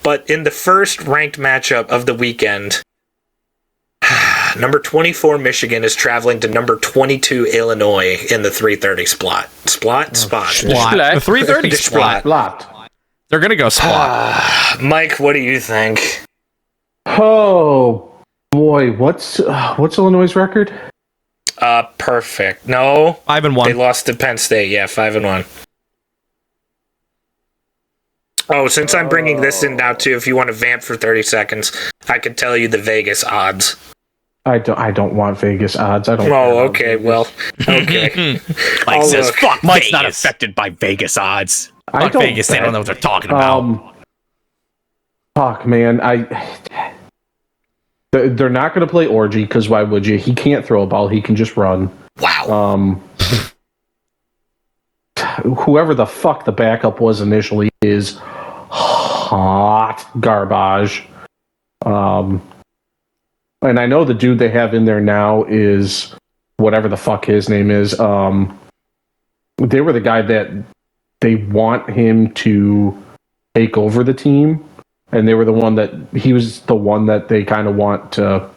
But in the first ranked matchup of the weekend, number 24 Michigan is traveling to number 22 Illinois in the 3:30 spot. Spot. The 3:30 spot. They're gonna go spot. Mike, what do you think? Oh boy, what's Illinois' record? Perfect. No, 5-1. They lost to Penn State. Yeah, 5-1. Oh, since I'm bringing this in now too, if you want to vamp for 30 seconds, I can tell you the Vegas odds. I don't want Vegas odds. I don't. Oh, okay. Well, okay. Mike says, "Fuck Mike's Vegas." not affected by Vegas odds. Fuck Vegas. They don't know what they're talking about. Fuck, man. They're not going to play Orgy because why would you? He can't throw a ball. He can just run. Wow. Whoever the fuck the backup was initially is hot garbage. And I know the dude they have in there now is whatever the fuck his name is. They were the guy that they want him to take over the team, and he was the one that they kind of want to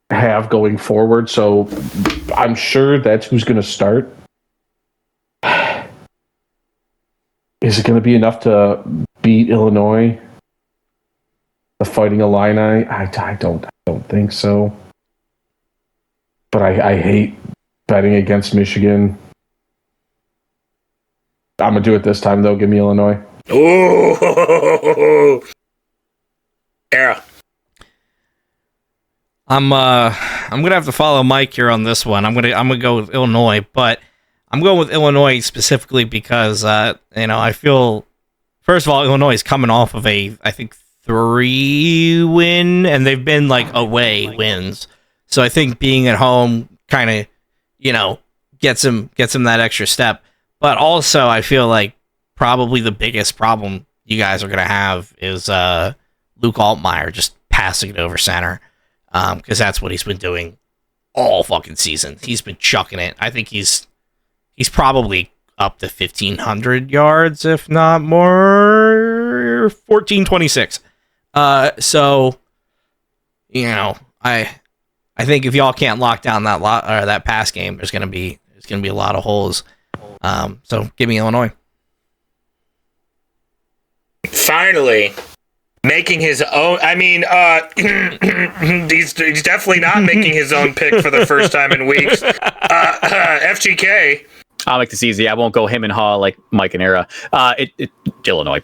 have going forward. So I'm sure that's who's going to start. Is it going to be enough to beat Illinois? The Fighting Illini? I don't think so. But I hate betting against Michigan. I'm gonna do it this time though. Give me Illinois. Ooh. Era. I'm gonna have to follow Mike here on this one. I'm gonna go with Illinois, but I'm going with Illinois specifically because I feel, first of all, Illinois is coming off of I think 3 win, and they've been like away wins. So I think being at home kind of, gets him that extra step. But also I feel like probably the biggest problem you guys are going to have is Luke Altmaier just passing it over center, because that's what he's been doing all fucking season. He's been chucking it. I think he's probably up to 1,500 yards, if not more. 1,426. So, I think if y'all can't lock down that pass game, there's gonna be a lot of holes. So give me Illinois. Finally, making his own. I mean, he's definitely not making his own pick for the first time in weeks. FGK. I'll make this easy. I won't go him and haw like Mike and Era. Illinois.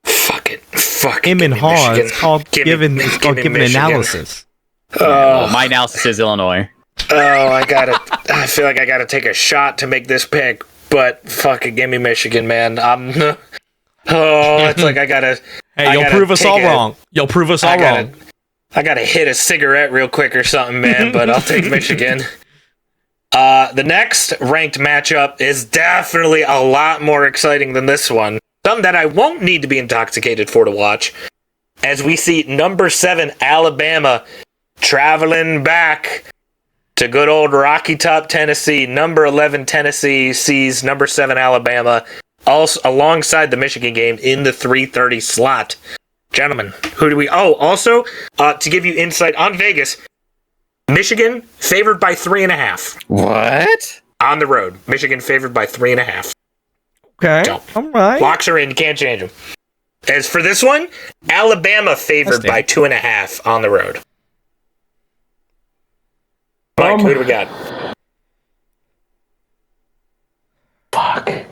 Fuck him and haw. It's called giving analysis. My analysis is Illinois. I feel like I gotta take a shot to make this pick, but fucking give me Michigan, man. Oh, it's like I gotta. Hey, you'll prove us all wrong. You'll prove us all wrong. I gotta hit a cigarette real quick or something, man. But I'll take Michigan. The next ranked matchup is definitely a lot more exciting than this one. Something that I won't need to be intoxicated for to watch. As we see number 7 Alabama traveling back to good old Rocky Top, Tennessee. Number 11 Tennessee sees number 7 Alabama also alongside the Michigan game in the 3:30 slot. Gentlemen, who do we... Oh, also, to give you insight on Vegas, Michigan favored by 3.5. What? On the road. Michigan favored by 3.5. Okay. So, all right. locks are in. You can't change them. As for this one, Alabama favored by 2.5 on the road. Mike, who do we got? Fuck. That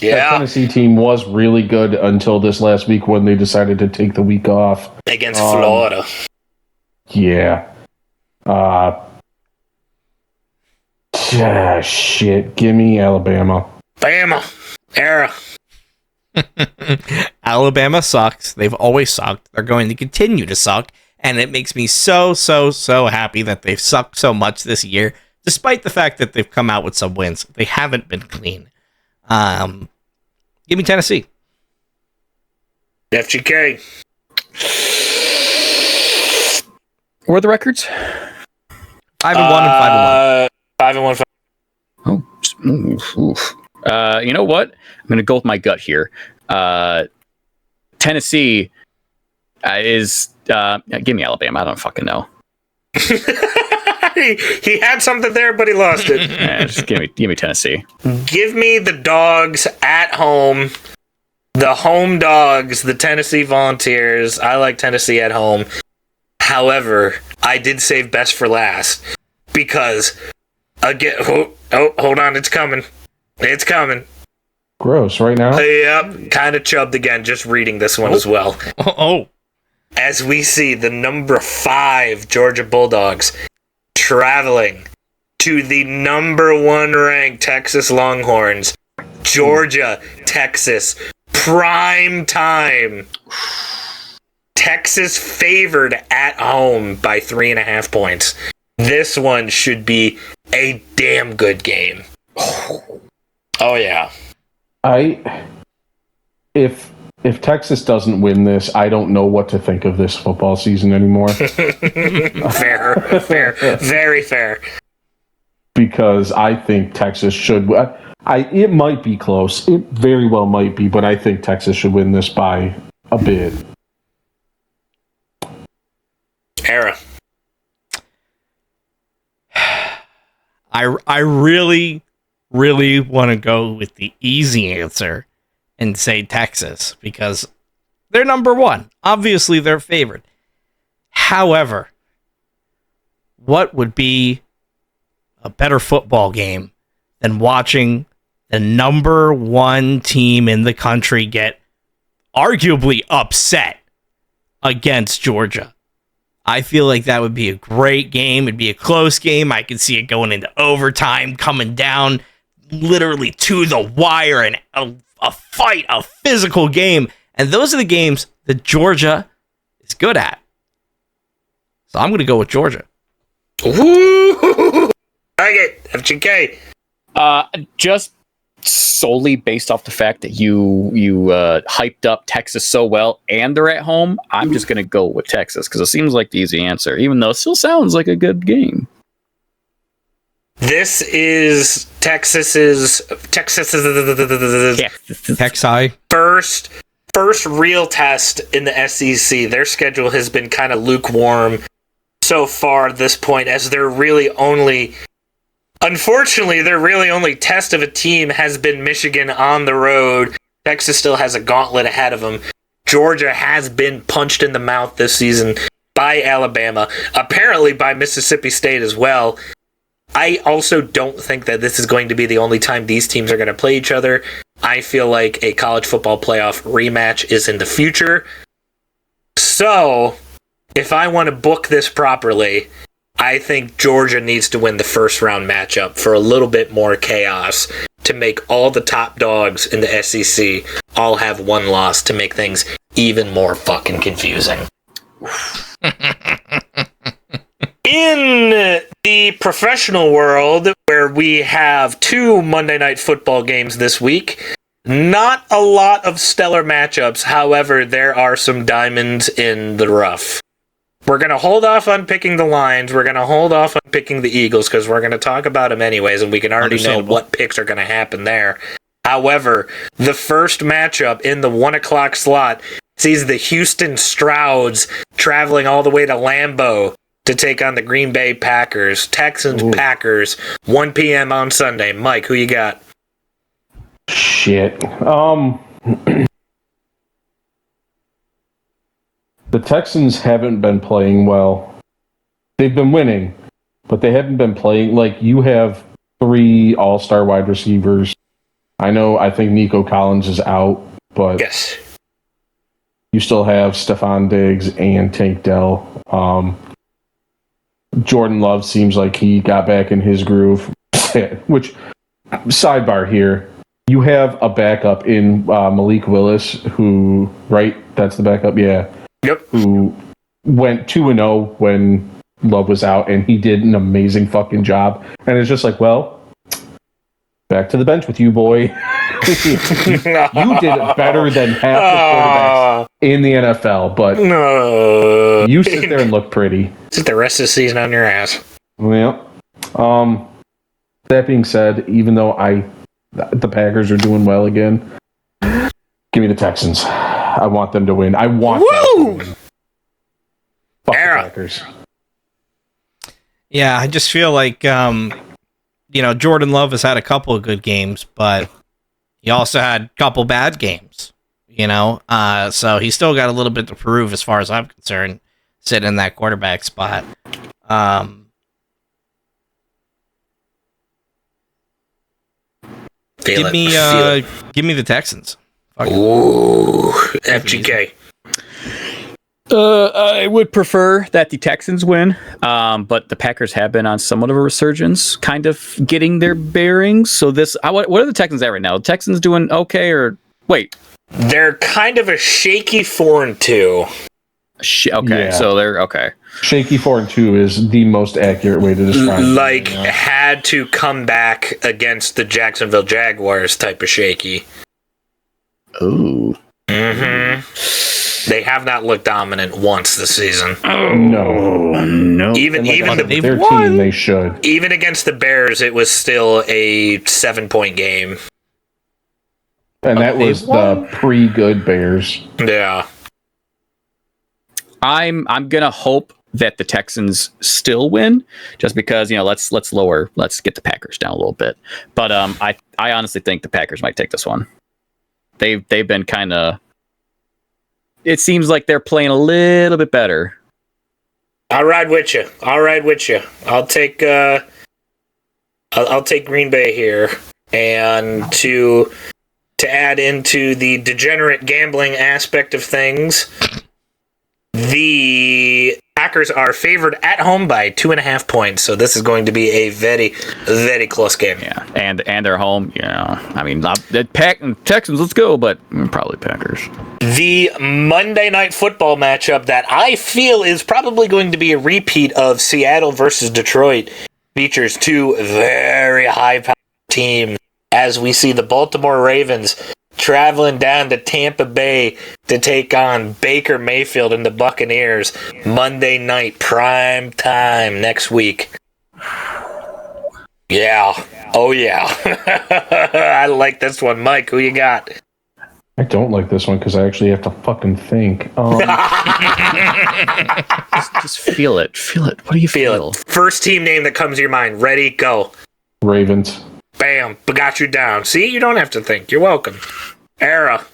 Yeah. Tennessee team was really good until this last week when they decided to take the week off. Against Florida. Yeah. Shit. Give me Alabama. Bama. Era. Alabama sucks. They've always sucked. They're going to continue to suck. And it makes me so happy that they've sucked so much this year, despite the fact that they've come out with some wins. They haven't been clean. Give me Tennessee. FGK. What are the records? 5-1 and 5-1. 5-1. Oh, you know what? I'm going to go with my gut here. Tennessee is... give me Alabama. I don't fucking know. he had something there, but he lost it. Yeah, just give me Tennessee. Give me the dogs at home. The home dogs, the Tennessee Volunteers. I like Tennessee at home. However, I did save best for last because again. Hold on, it's coming. It's coming. Gross. Right now. Yep, kind of chubbed again. Just reading this one as well. Oh. As we see the number 5 Georgia Bulldogs traveling to the number 1 ranked Texas Longhorns. Georgia, Texas, prime time. Texas favored at home by 3.5 points. This one should be a damn good game. Oh yeah. If Texas doesn't win this, I don't know what to think of this football season anymore. Fair. Very fair. Because I think Texas should. It might be close. It very well might be, but I think Texas should win this by a bit. Era. I really want to go with the easy answer and say Texas because they're number 1. Obviously, they're favored. However, what would be a better football game than watching the number 1 team in the country get arguably upset against Georgia? I feel like that would be a great game. It'd be a close game. I could see it going into overtime, coming down literally to the wire, and a fight, a physical game. And those are the games that Georgia is good at. So I'm going to go with Georgia. Ooh, like it. FGK. Just solely based off the fact that you hyped up Texas so well and they're at home, I'm just going to go with Texas because it seems like the easy answer, even though it still sounds like a good game. This is Texas's Texai. first real test in the SEC. Their schedule has been kind of lukewarm so far at this point, as their really only test of a team has been Michigan on the road. Texas still has a gauntlet ahead of them. Georgia has been punched in the mouth this season by Alabama, apparently by Mississippi State as well. I also don't think that this is going to be the only time these teams are going to play each other. I feel like a college football playoff rematch is in the future. So, if I want to book this properly, I think Georgia needs to win the first round matchup for a little bit more chaos to make all the top dogs in the SEC all have one loss to make things even more fucking confusing. In the professional world, where we have 2 Monday Night Football games this week, not a lot of stellar matchups. However, there are some diamonds in the rough. We're going to hold off on picking the Lions. We're going to hold off on picking the Eagles because we're going to talk about them anyways, and we can already know what picks are going to happen there. However, the first matchup in the 1 o'clock slot sees the Houston Strouds traveling all the way to Lambeau to take on the Green Bay Packers. Texans, Packers, 1 p.m. on Sunday. Mike, who you got? Shit. The Texans haven't been playing well. They've been winning, but they haven't been playing. Like, you have 3 all-star wide receivers. I think Nico Collins is out, but yes, you still have Stephon Diggs and Tank Dell. Jordan Love seems like he got back in his groove. Which, sidebar here, you have a backup in Malik Willis, who, right? That's the backup? Yeah. Yep. Who went 2-0 when Love was out, and he did an amazing fucking job. And it's just like, well, back to the bench with you, boy. You did it better than half the quarterbacks in the NFL, but you sit there and look pretty. Sit the rest of the season on your ass. Well, that being said, even though the Packers are doing well again, give me the Texans. I want them to win. I want them to win. Fuck the Packers. Yeah, I just feel like Jordan Love has had a couple of good games, but he also had a couple bad games, so he's still got a little bit to prove as far as I'm concerned, sitting in that quarterback spot. Give me the Texans. Ooh, FGK. I would prefer that the Texans win, but the Packers have been on somewhat of a resurgence, kind of getting their bearings. So what are the Texans at right now? The Texans doing okay, or wait? They're kind of a shaky 4-2. Okay, so they're okay. Shaky 4-2 is the most accurate way to describe it. Had to come back against the Jacksonville Jaguars type of shaky. Ooh. Mm-hmm. They have not looked dominant once this season. No. Even their team, they should. Even against the Bears, it was still a 7-point game. And that was the pre-good Bears. Yeah. I'm gonna hope that the Texans still win, just because let's get the Packers down a little bit. But I honestly think the Packers might take this one. They've been kind of. It seems like they're playing a little bit better. I'll ride with you. I'll take Green Bay here, and to add into the degenerate gambling aspect of things, the Packers are favored at home by 2.5 points, so this is going to be a very, very close game. Yeah, and they're home. I mean, Texans, let's go, but probably Packers. The Monday Night Football matchup that I feel is probably going to be a repeat of Seattle versus Detroit features 2 very high-powered teams, as we see the Baltimore Ravens traveling down to Tampa Bay to take on Baker Mayfield and the Buccaneers Monday night prime time next week. Yeah. Oh, yeah. I like this one. Mike, who you got? I don't like this one because I actually have to fucking think. Just feel it. What do you feel? First team name that comes to your mind. Ready, go. Ravens. Bam. Got you down. See, you don't have to think. You're welcome. Era.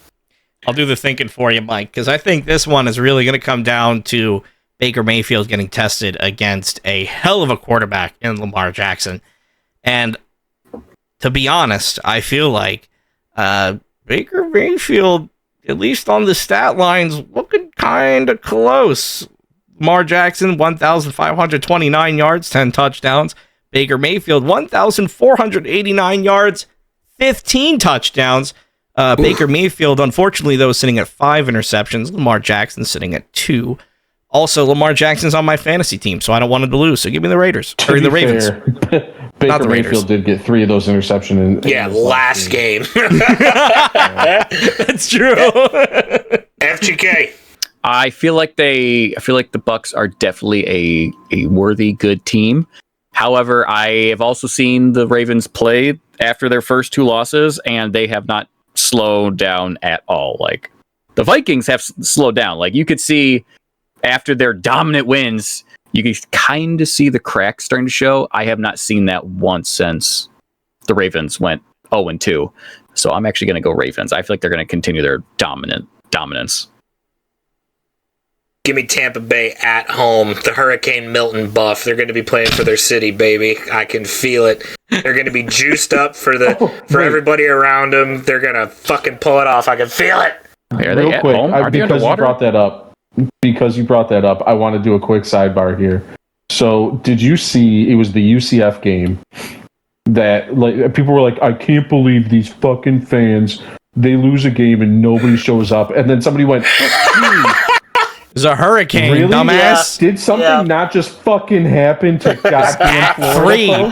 I'll do the thinking for you, Mike, because I think this one is really going to come down to Baker Mayfield getting tested against a hell of a quarterback in Lamar Jackson. And to be honest, I feel like Baker Mayfield, at least on the stat lines, looking kind of close. Lamar Jackson, 1,529 yards, 10 touchdowns. Baker Mayfield, 1,489 yards, 15 touchdowns. Baker Mayfield, unfortunately, though, is sitting at 5 interceptions. Lamar Jackson sitting at 2. Also, Lamar Jackson's on my fantasy team, so I don't want him to lose. So give me the Raiders. Or the Ravens. Baker Mayfield did get 3 of those interceptions. Last game. That's true. FGK. I feel like the Bucks are definitely a worthy, good team. However, I have also seen the Ravens play after their first 2 losses, and they have not slowed down at all. Like, the Vikings have slowed down. Like, you could see after their dominant wins, you can kind of see the cracks starting to show. I have not seen that once since the Ravens went 0-2. So I'm actually going to go Ravens. I feel like they're going to continue their dominance. Give me Tampa Bay at home. The Hurricane Milton buff. They're going to be playing for their city, baby. I can feel it. They're going to be juiced up for everybody around them. They're going to fucking pull it off. I can feel it. Are they at home? Are they underwater? Because you brought that up, I want to do a quick sidebar here. So, did you see, it was the UCF game that, like, people were like, I can't believe these fucking fans, they lose a game and nobody shows up. And then somebody went, There's a hurricane, really? dumbass. Did something not just fucking happen to goddamn Florida,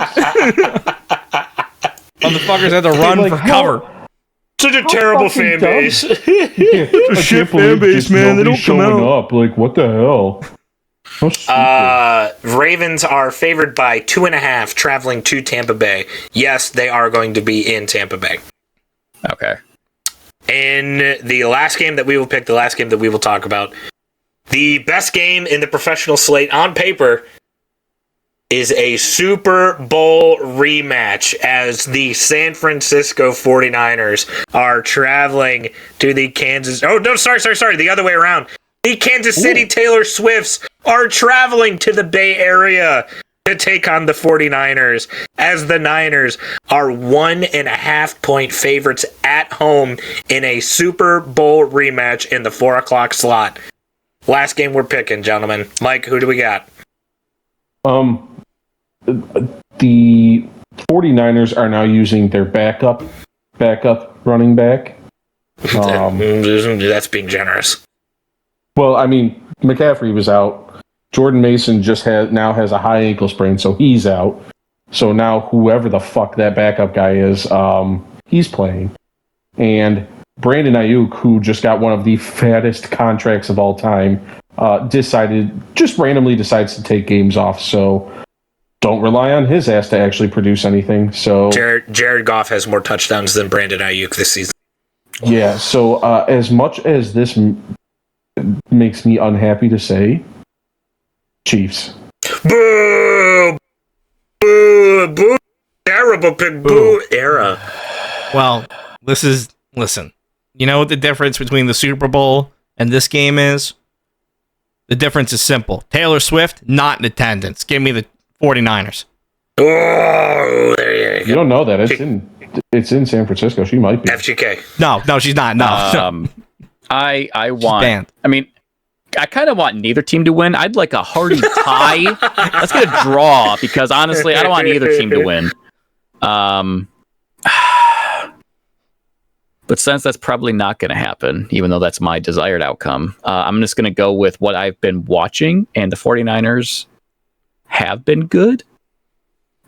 Motherfuckers had to run for cover. Such a terrible fan base. It's a shit fan base, man. They don't come out. Like, what the hell? Ravens are favored by 2.5 traveling to Tampa Bay. Yes, they are going to be in Tampa Bay. Okay. In the last game that we will pick, the last game that we will talk about, the best game in the professional slate on paper is a Super Bowl rematch as the San Francisco 49ers are traveling to the Kansas... Oh, no, sorry. The other way around. The Kansas City Taylor Swifts are traveling to the Bay Area to take on the 49ers as the Niners are 1.5 point favorites at home in a Super Bowl rematch in the 4 o'clock slot. Last game we're picking, gentlemen. Mike, who do we got? The 49ers are now using their backup running back. That's being generous. Well, I mean, McCaffrey was out. Jordan Mason now has a high ankle sprain, so he's out. So now whoever the fuck that backup guy is, he's playing. And Brandon Ayuk, who just got one of the fattest contracts of all time, randomly decides to take games off. So don't rely on his ass to actually produce anything. So Jared Goff has more touchdowns than Brandon Ayuk this season. Yeah. So as much as this makes me unhappy to say, Chiefs. Boo! Boo! Boo! Terrible pick. Boo! Era. Well, listen. You know what the difference between the Super Bowl and this game is? The difference is simple. Taylor Swift, not in attendance. Give me the 49ers. Oh, there you go. You don't know that. It's in San Francisco. She might be. FGK. No, she's not. No. I want... banned. I mean, I kind of want neither team to win. I'd like a hearty tie. Let's get a draw, because honestly, I don't want either team to win. But since that's probably not going to happen, even though that's my desired outcome, I'm just going to go with what I've been watching, and the 49ers have been good.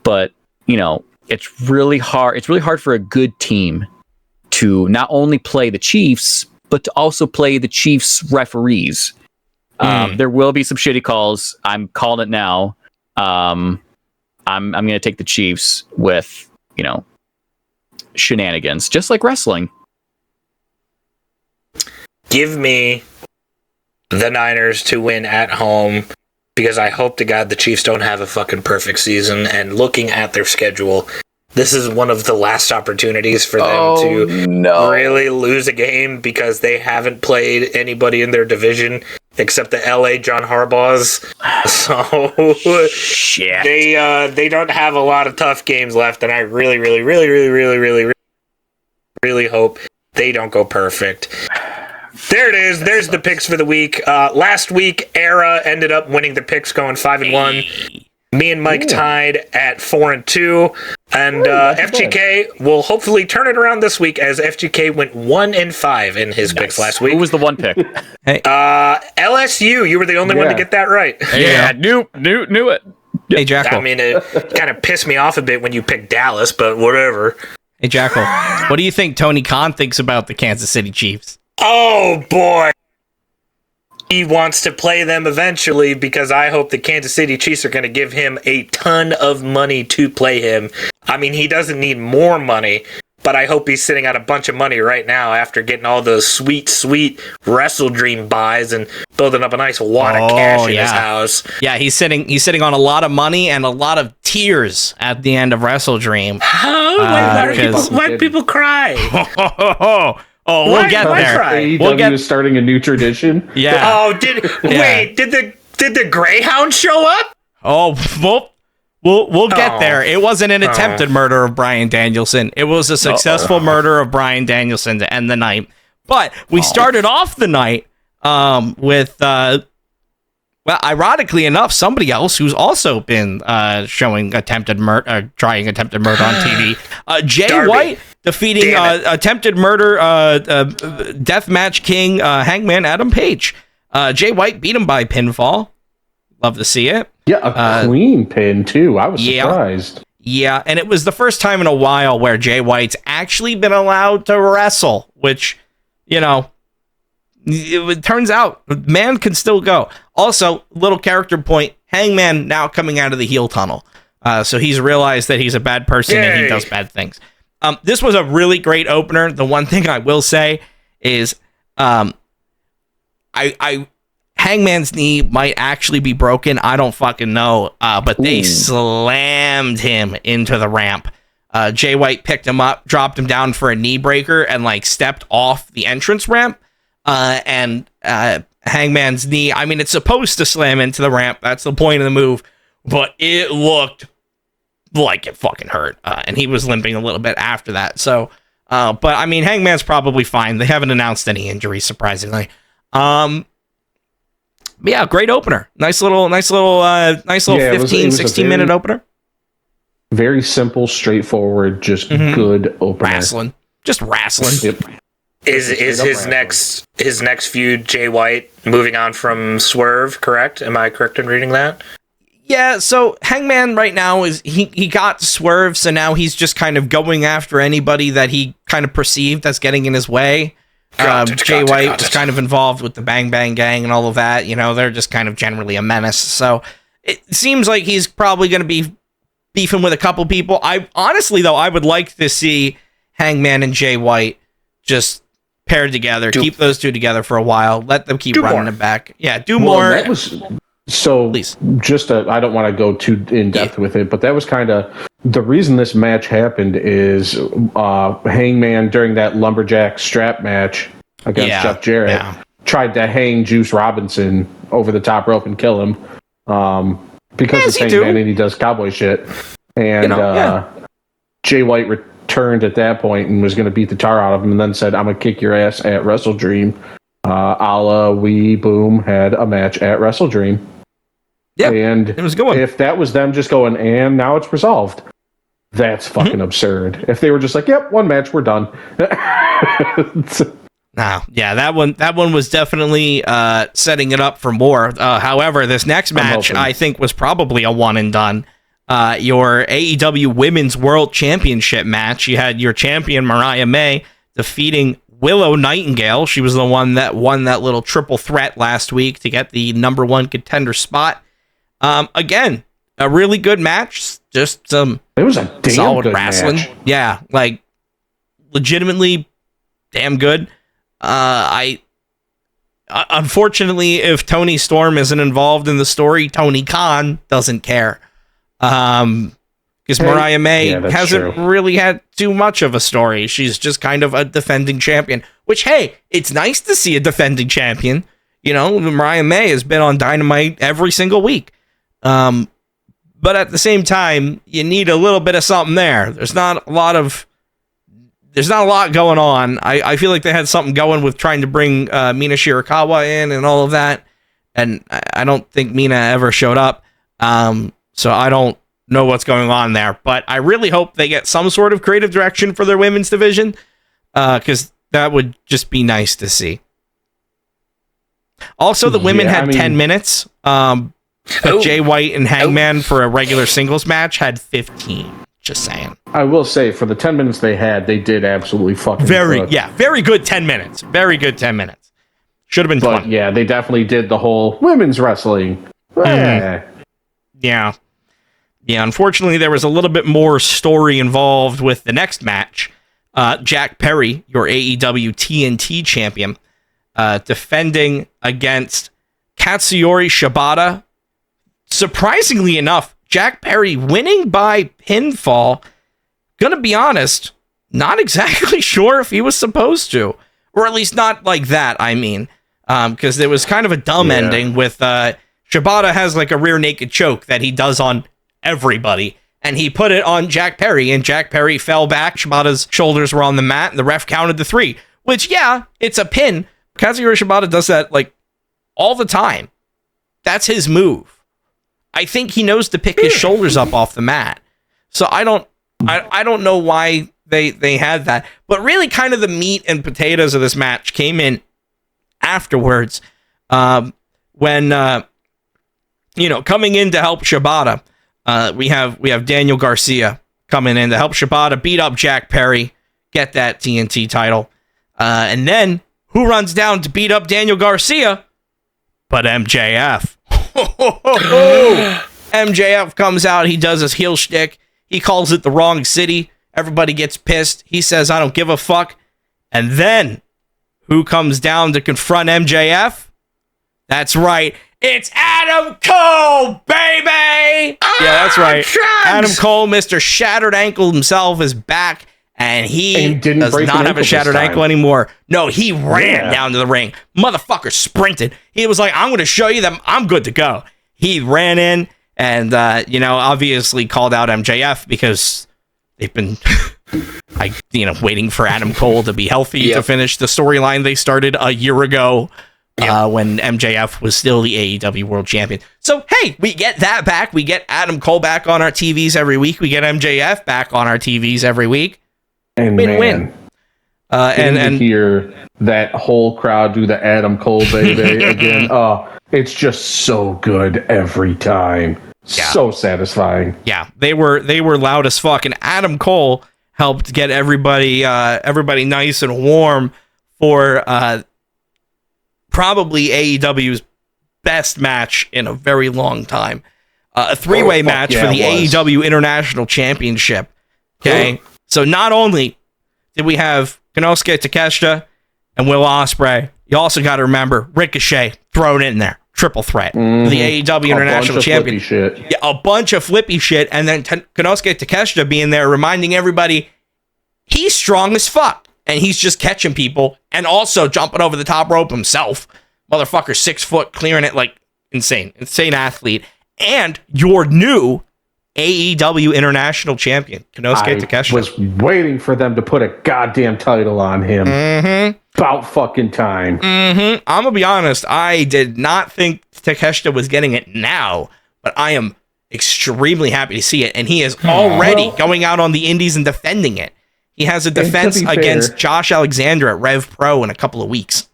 But, it's really hard. It's really hard for a good team to not only play the Chiefs, but to also play the Chiefs referees. There will be some shitty calls. I'm calling it now. I'm going to take the Chiefs with, shenanigans, just like wrestling. Give me the Niners to win at home, because I hope to God the Chiefs don't have a fucking perfect season. And looking at their schedule, this is one of the last opportunities for them to really lose a game, because they haven't played anybody in their division except the LA John Harbaughs. So Shit. They don't have a lot of tough games left, and I really, really, really, really, really, really, really hope they don't go perfect. There it is. There's the picks for the week. Last week, Era ended up winning the picks, going 5-1. Me and Mike tied at 4-2, and FGK will hopefully turn it around this week, as FGK went 1-5 in his picks last week. Who was the one pick? LSU. You were the only one to get that right. Yeah, knew it. Hey, Jackal. I mean, it kind of pissed me off a bit when you picked Dallas, but whatever. Hey, Jackal. What do you think Tony Khan thinks about the Kansas City Chiefs? Oh boy. He wants to play them eventually, because I hope the Kansas City Chiefs are going to give him a ton of money to play him. I mean, he doesn't need more money, but I hope he's sitting on a bunch of money right now after getting all those sweet WrestleDream buys and building up a nice wad of cash in his house. Yeah, he's sitting on a lot of money and a lot of tears at the end of WrestleDream. Why people cry? Oh, we'll get there. AEW is starting a new tradition. Yeah. Oh, did the Greyhound show up? Oh, we'll get there. It wasn't an attempted murder of Bryan Danielson. It was a successful murder of Bryan Danielson to end the night. But we started off the night with, well, ironically enough, somebody else who's also been showing attempted murder, trying attempted murder on TV. Jay Darby. White defeating attempted murder deathmatch king Hangman Adam Page. Jay White beat him by pinfall. Love to see it. Yeah, a clean pin too. I was surprised. Yeah, and it was the first time in a while where Jay White's actually been allowed to wrestle, which, you know, it turns out man can still go. Also, little character point, Hangman now coming out of the heel tunnel. So he's realized that he's a bad person and he does bad things. This was a really great opener. The one thing I will say is Hangman's knee might actually be broken. I don't fucking know. But they slammed him into the ramp. Jay White picked him up, dropped him down for a knee breaker, and like stepped off the entrance ramp. And Hangman's knee, I mean, it's supposed to slam into the ramp. That's the point of the move. But it looked like it fucking hurt. And he was limping a little bit after that. So, but I mean, Hangman's probably fine. They haven't announced any injuries, surprisingly. But yeah, great opener. Nice little 15, 16 minute opener. Very simple, straightforward, just good opener. Wrestling. Just wrestling. Yep. Is his next feud Jay White moving on from Swerve, correct? Am I correct in reading that? Yeah, so Hangman right now is he got Swerve, so now he's just kind of going after anybody that he kind of perceived as getting in his way. Jay White was kind of involved with the Bang Bang Gang and all of that. You know, they're just kind of generally a menace. So it seems like he's probably going to be beefing with a couple people. I honestly, though, I would like to see Hangman and Jay White just paired together, keep those two together for a while, let them keep running it back. Yeah, do more. That was so. Please. I don't want to go too in depth with it, but that was kind of the reason this match happened. Is Hangman during that lumberjack strap match against Jeff Jarrett tried to hang Juice Robinson over the top rope and kill him because it's Hangman and he does cowboy shit. And Jay White returned at that point and was going to beat the tar out of him, and then said, "I'm gonna kick your ass at WrestleDream." A la We Boom had a match at WrestleDream. Yeah, and it was going. If that was them just going, and now it's resolved, that's fucking absurd. If they were just like, "Yep, one match, we're done." That one was definitely setting it up for more. However, this next match I think was probably a one and done. Your AEW Women's World Championship match. You had your champion Mariah May defeating Willow Nightingale. She was the one that won that little triple threat last week to get the number one contender spot. Again, a really good match. Just some it was a damn solid good wrestling. Match. Yeah, like legitimately damn good. Unfortunately, if Tony Storm isn't involved in the story, Tony Khan doesn't care. Because Mariah May hasn't really had too much of a story. She's just kind of a defending champion, which, hey, it's nice to see a defending champion. You know, Mariah May has been on Dynamite every single week. But at the same time, you need a little bit of something there. There's not a lot of there's not a lot going on. I feel like they had something going with trying to bring Mina Shirakawa in and all of that. And I don't think Mina ever showed up. So I don't know what's going on there. But I really hope they get some sort of creative direction for their women's division. Because that would just be nice to see. Also, the women had 10 minutes. But Jay White and Hangman for a regular singles match had 15. Just saying. I will say, for the 10 minutes they had, they did absolutely fucking very good 10 minutes. Very good 10 minutes. Should have been 20. But yeah, they definitely did the whole women's wrestling. Yeah. Yeah, unfortunately, there was a little bit more story involved with the next match. Jack Perry, your AEW TNT champion, defending against Katsuyori Shibata. Surprisingly enough, Jack Perry winning by pinfall. Gonna be honest, not exactly sure if he was supposed to, or at least not like that. I mean, because there was kind of a dumb ending with Shibata has like a rear naked choke that he does on everybody, and he put it on Jack Perry, and Jack Perry fell back. Shibata's shoulders were on the mat, and the ref counted the 3. Which, yeah, it's a pin. Katsuyori Shibata does that like all the time. That's his move. I think he knows to pick his shoulders up off the mat. So I don't know why they had that. But really kind of the meat and potatoes of this match came in afterwards. When coming in to help Shibata, we have Daniel Garcia coming in to help Shibata beat up Jack Perry, get that TNT title. And then who runs down to beat up Daniel Garcia? But MJF. MJF comes out. He does his heel shtick. He calls it the wrong city. Everybody gets pissed. He says, I don't give a fuck. And then who comes down to confront MJF? That's right. It's Adam Cole, baby. Yeah, that's right. Adam Cole, Mr. Shattered Ankle himself, is back. And he does not have a shattered ankle anymore. No, he ran down to the ring. Motherfucker sprinted. He was like, I'm going to show you that I'm good to go. He ran in and, obviously called out MJF because they've been, waiting for Adam Cole to be healthy to finish the storyline they started a year ago when MJF was still the AEW World Champion. So, hey, we get that back. We get Adam Cole back on our TVs every week. We get MJF back on our TVs every week. And win. And hear that whole crowd do the Adam Cole baby again. Oh, it's just so good every time. Yeah. So satisfying. Yeah, they were loud as fuck, and Adam Cole helped get everybody nice and warm for probably AEW's best match in a very long time. A 3-way match for the AEW International Championship. Okay. So not only did we have Konosuke Takeshita and Will Ospreay, you also got to remember Ricochet thrown in there. Triple threat. Mm-hmm. The AEW International Champion. Yeah, a bunch of flippy shit. And then Konosuke Takeshita being there reminding everybody he's strong as fuck. And he's just catching people and also jumping over the top rope himself. Motherfucker 6 foot, clearing it like insane. Insane athlete. And your new AEW International Champion, Konosuke Takeshita. I was waiting for them to put a goddamn title on him. Mm-hmm. About fucking time. Mm-hmm. I'm gonna be honest, I did not think Takeshita was getting it now, but I am extremely happy to see it, and he is already going out on the indies and defending it. He has a defense against Josh Alexander at Rev Pro in a couple of weeks.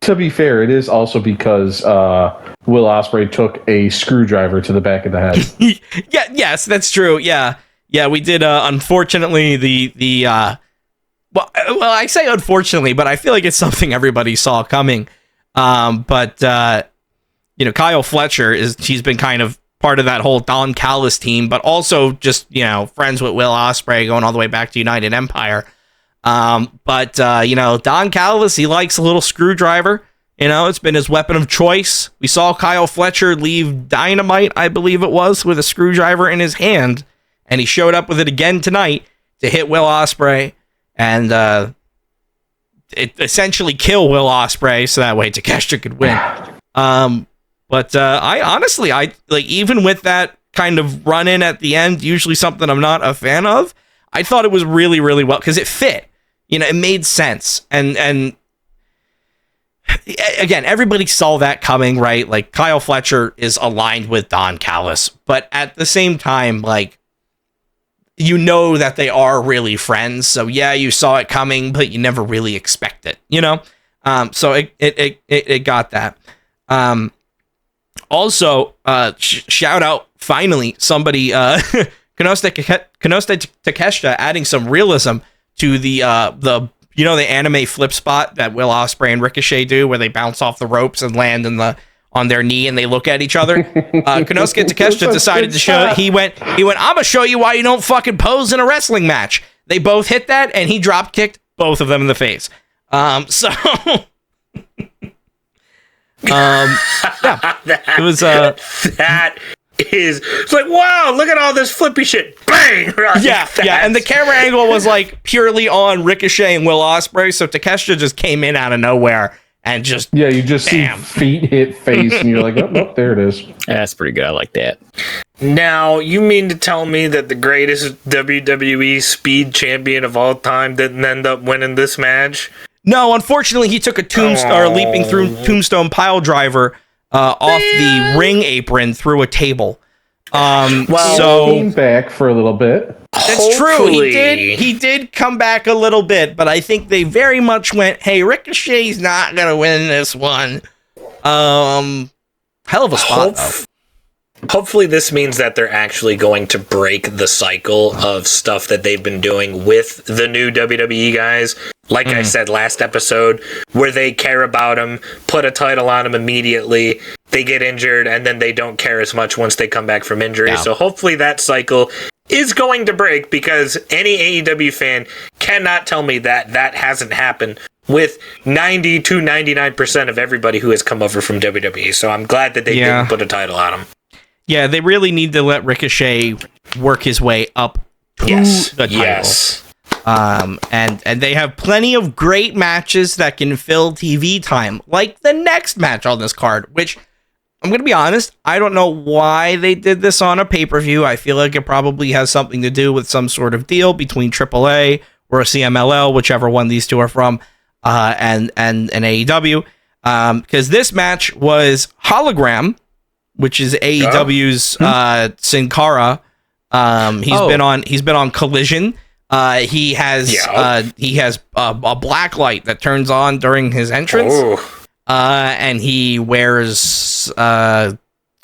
To be fair, it is also because Will Ospreay took a screwdriver to the back of the head. Yes, that's true. Yeah, we did. Unfortunately, well, I say unfortunately, but I feel like it's something everybody saw coming. But Kyle Fletcher he's been kind of part of that whole Don Callis team, but also just friends with Will Ospreay going all the way back to United Empire. But Don Callis, he likes a little screwdriver. It's been his weapon of choice. We saw Kyle Fletcher leave Dynamite, I believe it was, with a screwdriver in his hand, and he showed up with it again tonight to hit Will Ospreay and it essentially kill Will Ospreay so that way Takeshita could win. But I honestly, even with that kind of run in at the end, usually something I'm not a fan of, I thought it was really, really well because it fit. it made sense. And again, everybody saw that coming, right? Like, Kyle Fletcher is aligned with Don Callis, but at the same time, like, that they are really friends. So yeah, you saw it coming, but you never really expect it, So it got that. Also, shout out, finally, somebody, Konosuke Takeshita adding some realism to the anime flip spot that Will Ospreay and Ricochet do, where they bounce off the ropes and land on their knee and they look at each other. Konosuke Takeshita decided to show. He went. I'm gonna show you why you don't fucking pose in a wrestling match. They both hit that, and he drop kicked both of them in the face. So. Yeah, it was that is, it's like, wow, look at all this flippy shit, bang. Yeah, and the camera angle was like purely on Ricochet and Will Ospreay, so Takeshita just came in out of nowhere and just you just bam. see feet hit face, and you're like, oh, there it is. That's pretty good. I like that. Now, you mean to tell me that the greatest WWE speed champion of all time didn't end up winning this match? No, unfortunately, he took a leaping through tombstone pile driver off the ring apron through a table. So came back for a little bit. That's true. He did come back a little bit, but I think they very much went, "Hey, Ricochet's not gonna win this one." Hell of a spot, though. Hopefully this means that they're actually going to break the cycle of stuff that they've been doing with the new WWE guys. Like I said last episode, where they care about them, put a title on them immediately, they get injured, and then they don't care as much once they come back from injury. Yeah. So hopefully that cycle is going to break, because any AEW fan cannot tell me that that hasn't happened with 90 to 99% of everybody who has come over from WWE. So I'm glad that they didn't put a title on them. Yeah, they really need to let Ricochet work his way up to the title. Yes. And they have plenty of great matches that can fill TV time, like the next match on this card, which, I'm going to be honest, I don't know why they did this on a pay-per-view. I feel like it probably has something to do with some sort of deal between AAA or CMLL, whichever one these two are from, and AEW. Because this match was Hologram, which is AEW's Sin Cara. He's been on Collision. He has a black light that turns on during his entrance. And he wears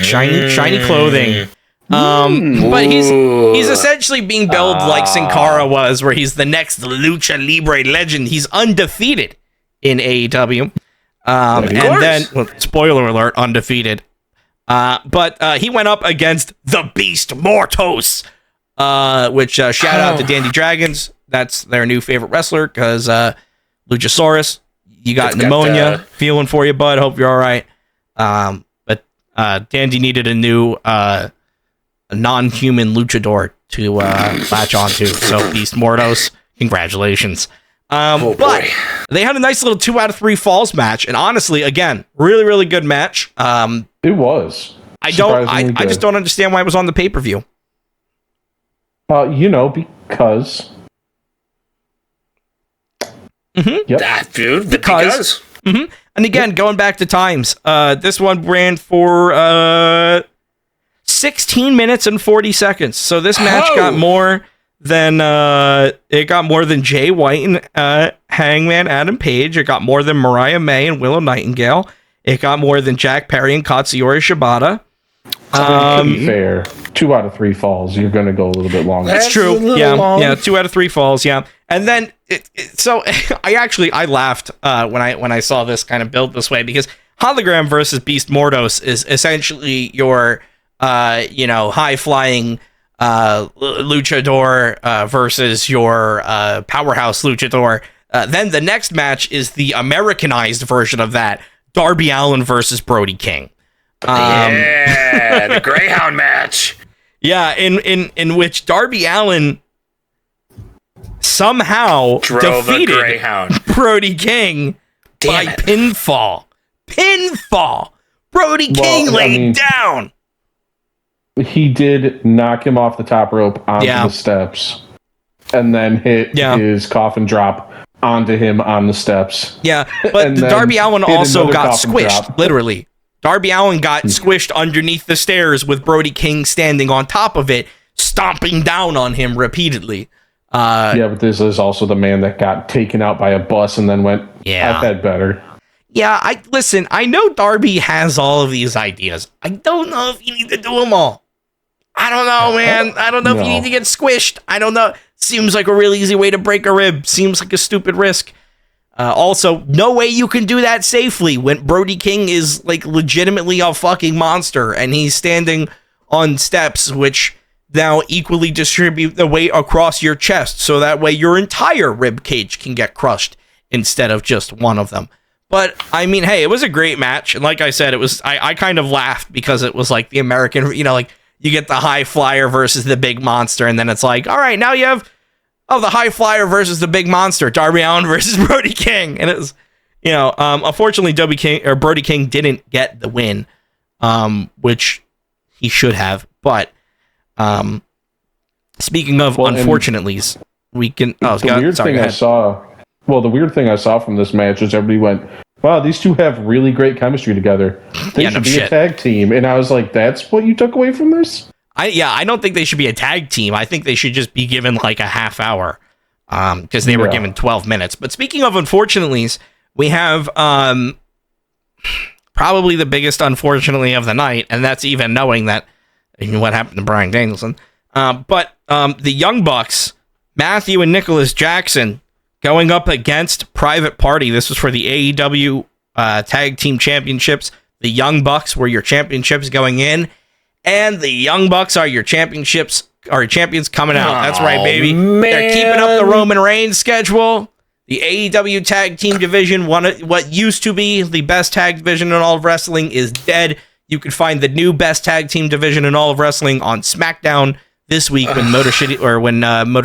shiny clothing. But he's essentially being billed like Sin Cara was, where he's the next Lucha Libre legend. He's undefeated in AEW. And then, spoiler alert, undefeated. But he went up against the Beast Mortos, which shout out to Dandy Dragons. That's their new favorite wrestler, because Luchasaurus, you got pneumonia. Feeling for you, bud. Hope you're all right. But Dandy needed a new a non-human luchador to latch onto. So Beast Mortos, congratulations. But they had a nice little 2 out of 3 falls match, and honestly, again, really, really good match. It was. I just don't understand why it was on the pay-per-view. Because. Mm-hmm. That dude, because. Mm-hmm. And again, going back to times, this one ran for 16 minutes and 40 seconds. So this match got more than Jay White and Hangman Adam Page. It got more than Mariah May and Willow Nightingale. It got more than Jack Perry and Katsuyori Shibata. To be fair, 2 out of 3 falls, you're going to go a little bit longer. That's true. Yeah, 2 out of 3 falls. Yeah, and then so I laughed when I saw this kind of built this way, because Hologram versus Beast Mortos is essentially your high flying luchador versus your powerhouse luchador. Then the next match is the Americanized version of that. Darby Allin versus Brody King. The Greyhound match. Yeah, in which Darby Allin somehow defeated Brody King by pinfall. Brody King laid down. He did knock him off the top rope onto the steps, and then hit his coffin drop onto him on the steps. Yeah, but And the then Darby Allin did also another got coffin squished, drop. literally. Darby Allin got squished underneath the stairs with Brody King standing on top of it, stomping down on him repeatedly. Yeah, but this is also the man that got taken out by a bus and then went, Yeah. I've had better. Yeah, I know Darby has all of these ideas. I don't know if you need to do them all. I don't know, man. I don't know if you No. need to get squished. I don't know. Seems like a real easy way to break a rib. Seems like a stupid risk. Also, no way you can do that safely when Brody King is like legitimately a fucking monster and he's standing on steps which now equally distribute the weight across your chest so that way your entire rib cage can get crushed instead of just one of them. But I mean, hey, it was a great match. And like I said, it was, I kind of laughed because it was like the American, you know, like you get the high flyer versus the big monster. And then it's like, all right, now you have, the high flyer versus the big monster, Darby Allin versus Brody King. And it was, you know, unfortunately, Brody King didn't get the win, which he should have. But speaking of unfortunately's, we can. Oh, the weird thing I saw. Well, the weird thing I saw from this match is everybody went, "Wow, these two have really great chemistry together. They should be a tag team." And I was like, "That's what you took away from this?" I don't think they should be a tag team. I think they should just be given like a half hour, because they were given 12 minutes. But speaking of unfortunately's, we have probably the biggest unfortunately of the night, and that's even knowing that what happened to Bryan Danielson. But the Young Bucks, Matthew and Nicholas Jackson, going up against Private Party. This was for the AEW Tag Team Championships. The Young Bucks were your championships going in, and the Young Bucks are your champions coming out. That's right, baby. Man. They're keeping up the Roman Reigns schedule. The AEW Tag Team division, what used to be the best tag division in all of wrestling, is dead. You can find the new best tag team division in all of wrestling on SmackDown this week when Motor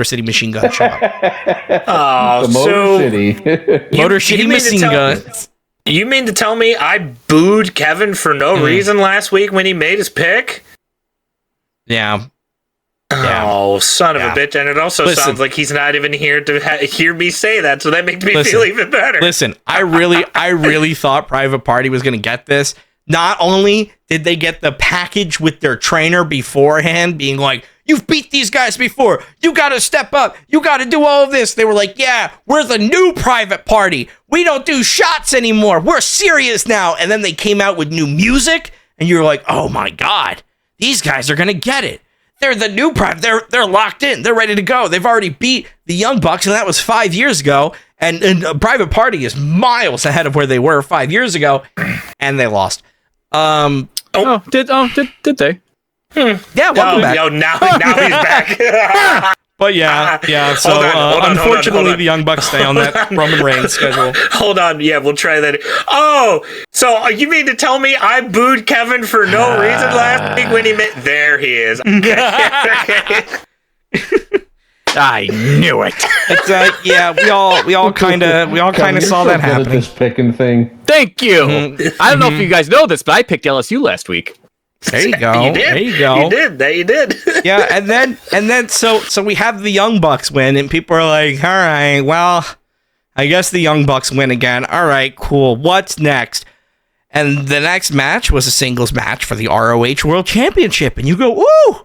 City Machine Gun showed up. Oh, Motor City Machine Gun. You mean to tell me I booed Kevin for no reason last week when he made his pick? Yeah. Oh, son of a bitch. And it also sounds like he's not even here to hear me say that, so that makes me feel even better. Listen, I really thought Private Party was going to get this. Not only did they get the package with their trainer beforehand, being like, "You've beat these guys before. You got to step up. You got to do all of this." They were like, "Yeah, we're the new Private Party. We don't do shots anymore. We're serious now." And then they came out with new music, and you're like, "Oh my God, these guys are going to get it. They're the new Private. They're locked in. They're ready to go. They've already beat the Young Bucks, and that was 5 years ago. And Private Party is miles ahead of where they were 5 years ago, and they lost." Did they? Yeah, welcome back. Now he's back. But yeah. So unfortunately, the Young Bucks stay on that Roman Reigns schedule. Hold on, yeah, we'll try that. Oh, so you mean to tell me I booed Kevin for no reason last week when he met? There he is. I knew it. It's yeah, we all kind of saw that happening. This picking thing. Thank you. I don't know if you guys know this, but I picked LSU last week. There you go. You did. There you go. You did. Yeah, and then so we have the Young Bucks win, and people are like, "All right, well, I guess the Young Bucks win again. All right, cool. What's next?" And the next match was a singles match for the ROH World Championship, and you go, "Ooh,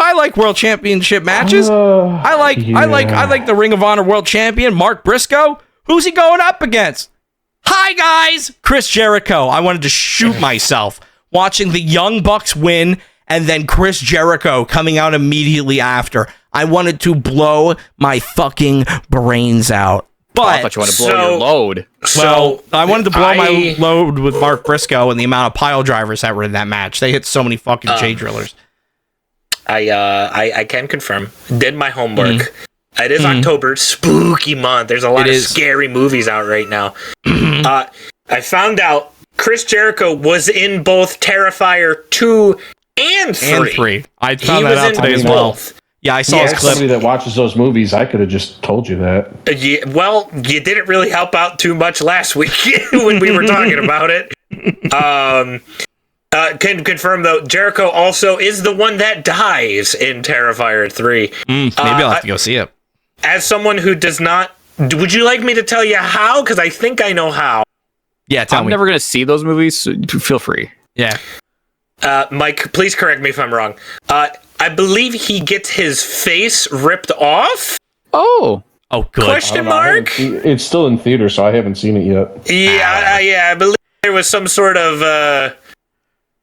I like World Championship matches. I like the Ring of Honor World Champion Mark Briscoe. Who's he going up against? Hi guys, Chris Jericho." I wanted to shoot myself watching the Young Bucks win and then Chris Jericho coming out immediately after. I wanted to blow my fucking brains out. But I thought you wanted to blow your load. Well, I wanted to blow my load with Mark Briscoe and the amount of pile drivers that were in that match. They hit so many fucking J drillers. I can confirm. Did my homework. It is October, spooky month. There's a lot of scary movies out right now. I found out Chris Jericho was in both Terrifier 2 and 3. I found that out today as well. Yeah, I saw his clip. Somebody that watches those movies, I could have just told you that. Yeah, well, you didn't really help out too much last week when we were talking about it. Can confirm, though, Jericho also is the one that dies in Terrifier 3. Maybe I'll have to go see it. As someone who does not Would you like me to tell you how? Because I think I know how. Yeah, tell I'm me. never going to see those movies, so feel free. Yeah. Mike, please correct me if I'm wrong. I believe he gets his face ripped off? Oh. Oh, good. Question mark? It's still in theater, so I haven't seen it yet. Yeah, I believe there was some sort of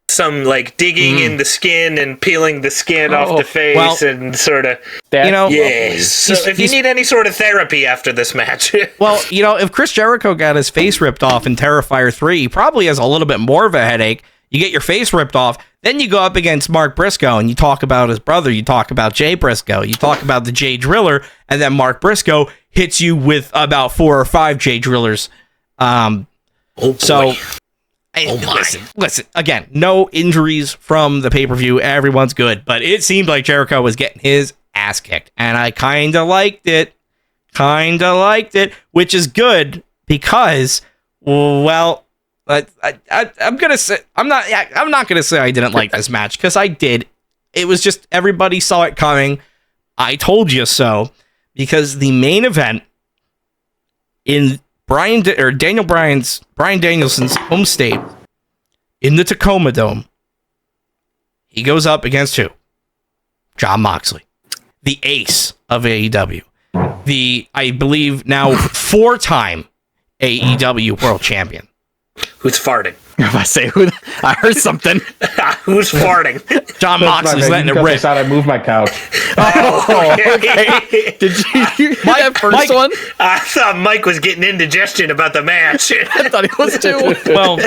some like digging in the skin and peeling the skin off the face and sort of yes. So if you need any sort of therapy after this match, well, if Chris Jericho got his face ripped off in Terrifier 3, he probably has a little bit more of a headache. You get your face ripped off, then you go up against Mark Briscoe and you talk about his brother, you talk about Jay Briscoe, you talk about the Jay Driller, and then Mark Briscoe hits you with about 4 or 5 Jay Drillers. Listen, again, no injuries from the pay-per-view, everyone's good, but it seemed like Jericho was getting his ass kicked, and I kind of liked it, which is good because, well, I'm gonna say I'm not gonna say I didn't like this match because I did. It was just everybody saw it coming. I told you so, because the main event in Bryan Danielson's home state in the Tacoma Dome, he goes up against who? Jon Moxley, the ace of AEW, I believe now 4-time AEW World Champion. Who's farting? If I say I heard something. Who's farting? Jon Moxley's letting it rip. I moved my couch. Okay. Did you hear that first one? I thought Mike was getting indigestion about the match. I thought he was too. Well,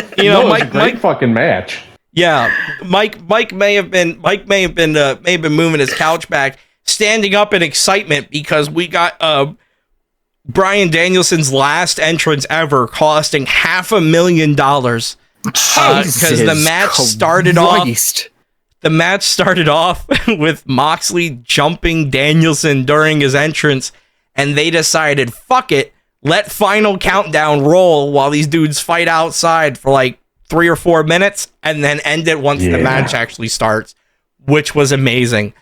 Mike fucking match. Yeah, Mike may have been moving his couch back, standing up in excitement because we got Bryan Danielson's last entrance ever, costing $500,000 because the match started off. The match started off with Moxley jumping Danielson during his entrance, and they decided, fuck it, let Final Countdown roll while these dudes fight outside for like 3 or 4 minutes, and then end it once the match actually starts, which was amazing.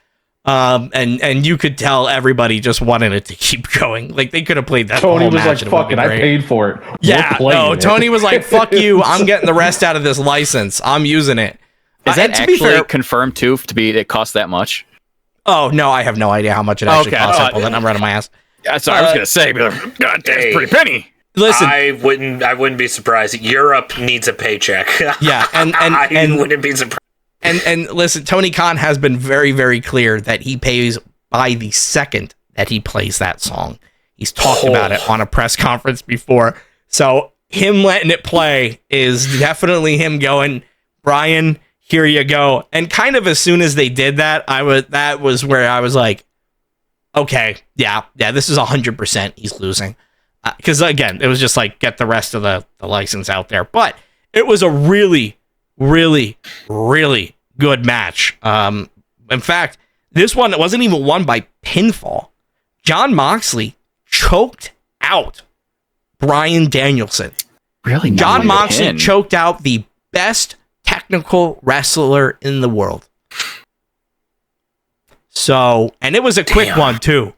And you could tell everybody just wanted it to keep going. Like, they could have played that Tony whole was match. like, fuck it, I paid for it. Yeah, no, Tony was like, fuck you, I'm getting the rest out of this license. I'm using it. Is that to actually be fair, confirmed too? It cost that much? Oh no, I have no idea how much it actually costs. I pulled that number out of my ass. Sorry, I was gonna say, God, that's pretty penny. Listen, I wouldn't be surprised. Europe needs a paycheck. Yeah, and I wouldn't be surprised. And listen, Tony Khan has been very, very clear that he pays by the second that he plays that song. He's talked about it on a press conference before. So him letting it play is definitely him going, Brian, here you go. And kind of as soon as they did that, that was where I was like, okay, yeah, this is 100% he's losing. Because again, it was just like, get the rest of the license out there. But it was a really, really, really good match. In fact, this one wasn't even won by pinfall. Jon Moxley choked out Bryan Danielson. Really? Jon Moxley choked out the best technical wrestler in the world. So, and it was a quick one too.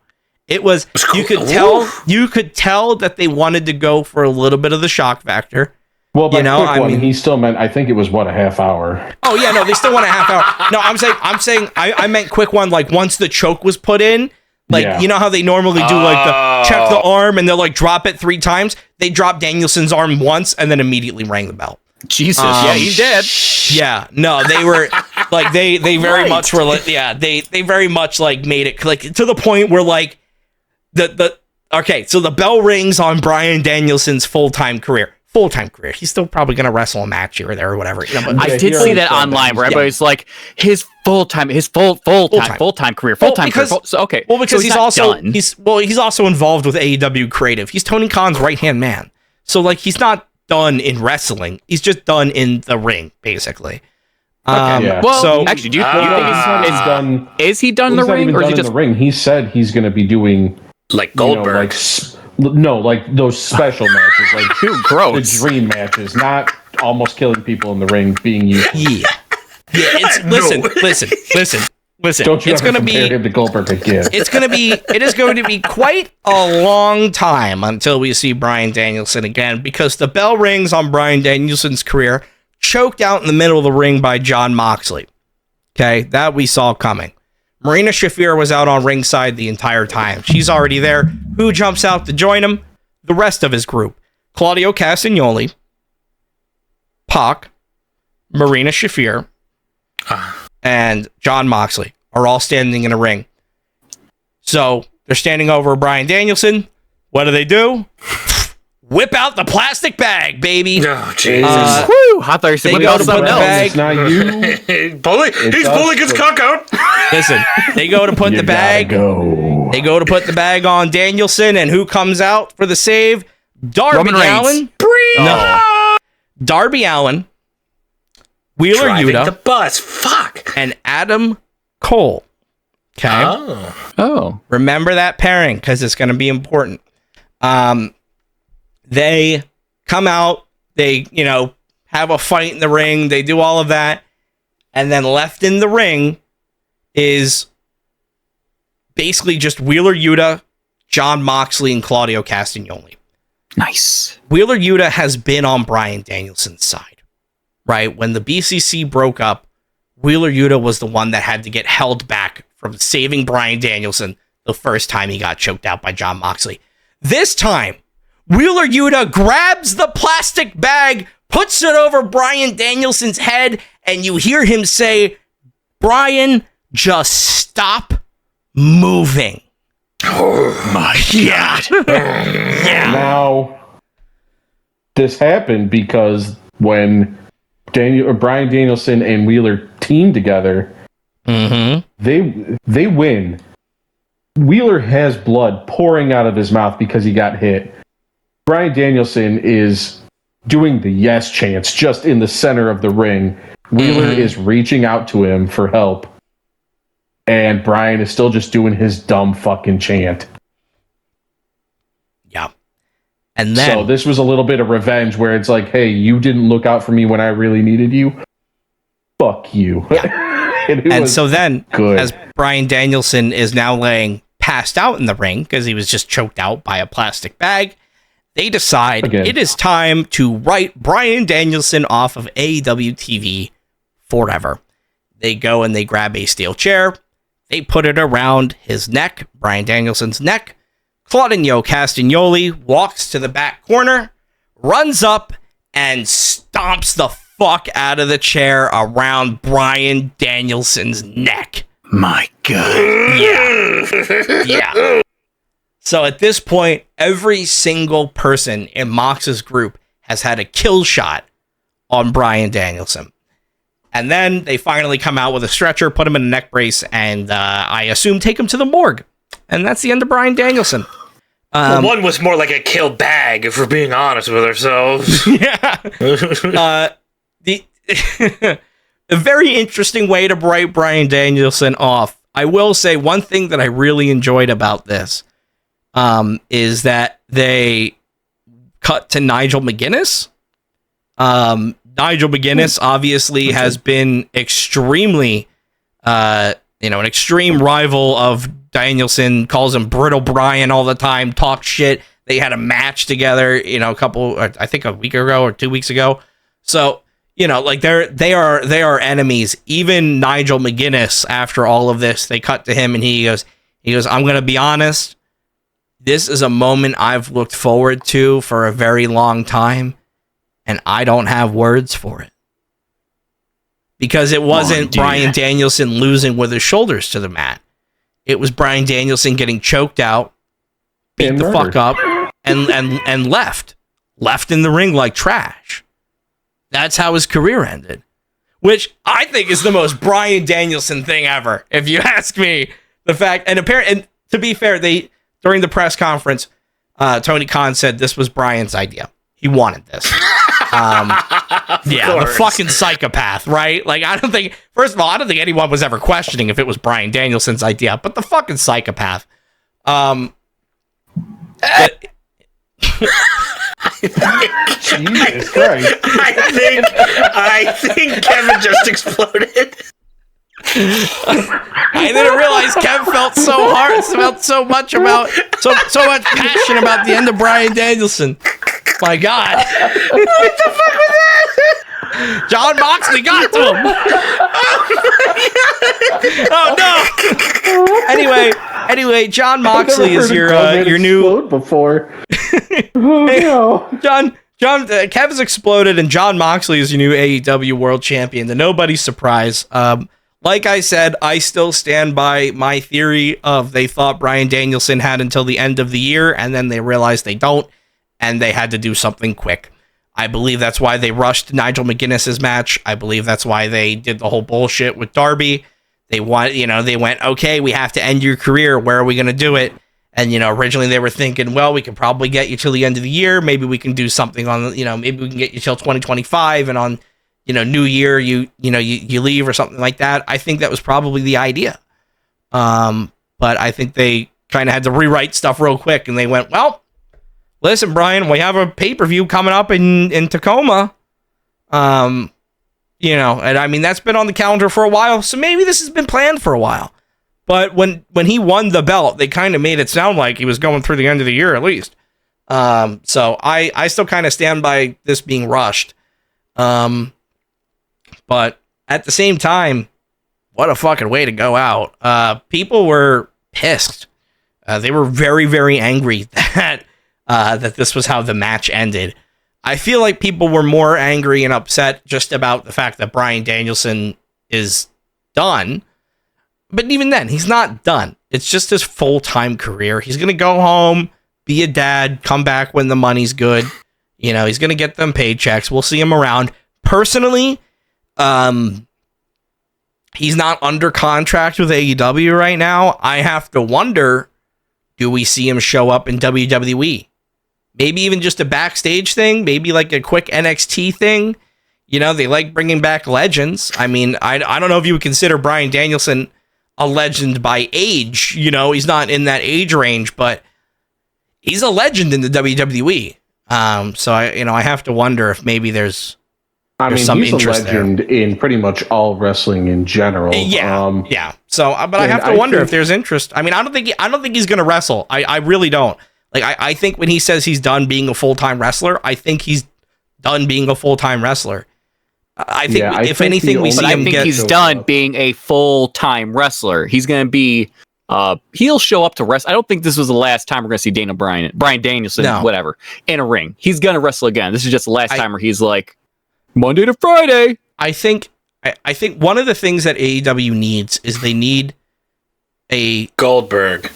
It was you could tell that they wanted to go for a little bit of the shock factor. Well, but he still meant, I think it was a half hour. Oh yeah, no, they still want a half hour. No, I'm saying I meant quick one, like once the choke was put in, like you know how they normally do like the check the arm and they'll like drop it 3 times. They dropped Danielson's arm once and then immediately rang the bell. Jesus, yeah, he did. Yeah, no, they were like they very much were like they very much like made it like to the point where like the okay, so the bell rings on Bryan Danielson's full-time career. He's still probably going to wrestle a match here or there or whatever. You know, but I did see that online where everybody's like his full-time career, full-time career. So, okay. Well, because so he's also involved with AEW Creative. He's Tony Khan's right-hand man. So like he's not done in wrestling. He's just done in the ring, basically. Well, so actually, do you think is he done in the ring, or is he just in the ring? He said he's going to be doing like Goldberg. Like those special matches, like gross. The dream matches, not almost killing people in the ring being used. Yeah. It's, listen. Listen, Don't you it's ever going to compare be him to Goldberg again. it is going to be quite a long time until we see Bryan Danielson again, because the bell rings on Bryan Danielson's career, choked out in the middle of the ring by Jon Moxley. Okay, that we saw coming. Marina Shafir was out on ringside the entire time. She's already there. Who jumps out to join him? The rest of his group. Claudio Castagnoli, Pac, Marina Shafir, and Jon Moxley are all standing in a ring. So they're standing over Bryan Danielson. What do? Whip out the plastic bag, baby. Oh, Jesus. Woo! I thought you said They we go got to something put the else. bag- It's not you. He's pulling his cock out. Listen, they go to put You the bag. Go. They go to put the bag on Danielson, and who comes out for the save? Darby Roman Reigns. Allin. No. Darby Allin, Wheeler Driving the Yuta, bus. Fuck. and Adam Cole. Okay. Oh. Remember that pairing, because it's going to be important. They come out, they, have a fight in the ring, they do all of that, and then left in the ring is basically just Wheeler Yuta, Jon Moxley, and Claudio Castagnoli. Nice. Wheeler Yuta has been on Bryan Danielson's side, right? When the BCC broke up, Wheeler Yuta was the one that had to get held back from saving Bryan Danielson the first time he got choked out by Jon Moxley. This time, Wheeler Yuta grabs the plastic bag, puts it over Bryan Danielson's head, and you hear him say, "Bryan, just stop moving." Oh my God. Yeah. Now, this happened because when Bryan Danielson and Wheeler teamed together, they win. Wheeler has blood pouring out of his mouth because he got hit. Bryan Danielson is doing the yes chants just in the center of the ring. Wheeler is reaching out to him for help. And Bryan is still just doing his dumb fucking chant. Yeah. And then, So this was a little bit of revenge where it's like, hey, you didn't look out for me when I really needed you. Fuck you. and so then, good. as Bryan Danielson is now laying passed out in the ring because he was just choked out by a plastic bag, they decide Again. it is time to write Bryan Danielson off of AEW TV forever. They go and they grab a steel chair. They put it around his neck, Bryan Danielson's neck. Claudio Castagnoli walks to the back corner, runs up, and stomps the fuck out of the chair around Bryan Danielson's neck. My God. Yeah. So at this point, every single person in Mox's group has had a kill shot on Bryan Danielson. And then they finally come out with a stretcher, put him in a neck brace, and I assume take him to the morgue. And that's the end of Bryan Danielson. Well, one was more like a kill bag, if we're being honest with ourselves. Yeah. A very interesting way to write Bryan Danielson off. I will say one thing that I really enjoyed about this is that they cut to Nigel McGuinness. Nigel McGuinness obviously has been extremely, an extreme rival of Danielson, calls him Brittle Brian all the time, talks shit. They had a match together, I think a week ago or 2 weeks ago. So, they are enemies. Even Nigel McGuinness, after all of this, they cut to him and he goes, I'm going to be honest. This is a moment I've looked forward to for a very long time. And I don't have words for it. Because it wasn't Bryan Danielson losing with his shoulders to the mat. It was Bryan Danielson getting choked out, beat the fuck up, and left. Left in the ring like trash. That's how his career ended. Which I think is the most Bryan Danielson thing ever, if you ask me. The fact, and to be fair, during the press conference, Tony Khan said this was Bryan's idea. He wanted this. The fucking psychopath, right? Like, first of all, I don't think anyone was ever questioning if it was Bryan Danielson's idea, but the fucking psychopath. Jesus Christ. I think Kevin just exploded. I didn't realize Kev felt so much passion about the end of Bryan Danielson. My God. What the fuck was that? John Moxley got to him. Oh no. Anyway, John Moxley is your new before. Oh no. John Kev's exploded, and John Moxley is your new AEW World Champion. To nobody's surprise. Like I said, I still stand by my theory of they thought Bryan Danielson had until the end of the year, and then they realized they don't, and they had to do something quick. I believe that's why they rushed Nigel McGuinness's match. I believe that's why they did the whole bullshit with Darby. They went, okay, we have to end your career. Where are we going to do it? And, originally they were thinking, well, we could probably get you till the end of the year. Maybe we can do something on, maybe we can get you till 2025, and on New Year, you leave or something like that. I think that was probably the idea. But I think they kind of had to rewrite stuff real quick, and they went, well, listen, Brian, we have a pay-per-view coming up in Tacoma. And I mean, that's been on the calendar for a while, so maybe this has been planned for a while. But when he won the belt, they kind of made it sound like he was going through the end of the year at least. So I still kind of stand by this being rushed. But at the same time, what a fucking way to go out. People were pissed. They were very, very angry that this was how the match ended. I feel like people were more angry and upset just about the fact that Bryan Danielson is done. But even then, he's not done. It's just his full-time career. He's going to go home, be a dad, come back when the money's good. He's going to get them paychecks. We'll see him around. Personally, he's not under contract with AEW right now. I have to wonder, do we see him show up in WWE? Maybe even just a backstage thing, maybe like a quick NXT thing. They like bringing back legends. I mean, I don't know if you would consider Bryan Danielson a legend by age. He's not in that age range, but he's a legend in the WWE. So I have to wonder if maybe there's some he's interest a legend in pretty much all wrestling in general. Yeah. So, but I have to wonder if there's interest. I mean, I don't think he's going to wrestle. I really don't. Like, I think when he says he's done being a full-time wrestler, I think he's done being a full-time wrestler. I think if anything, we see him get. He's done being a full-time wrestler. He's going to be. He'll show up to wrestle. I don't think this was the last time we're going to see Bryan Danielson, whatever, in a ring. He's going to wrestle again. This is just the last time where he's like Monday to Friday. I think one of the things that AEW needs is they need a Goldberg.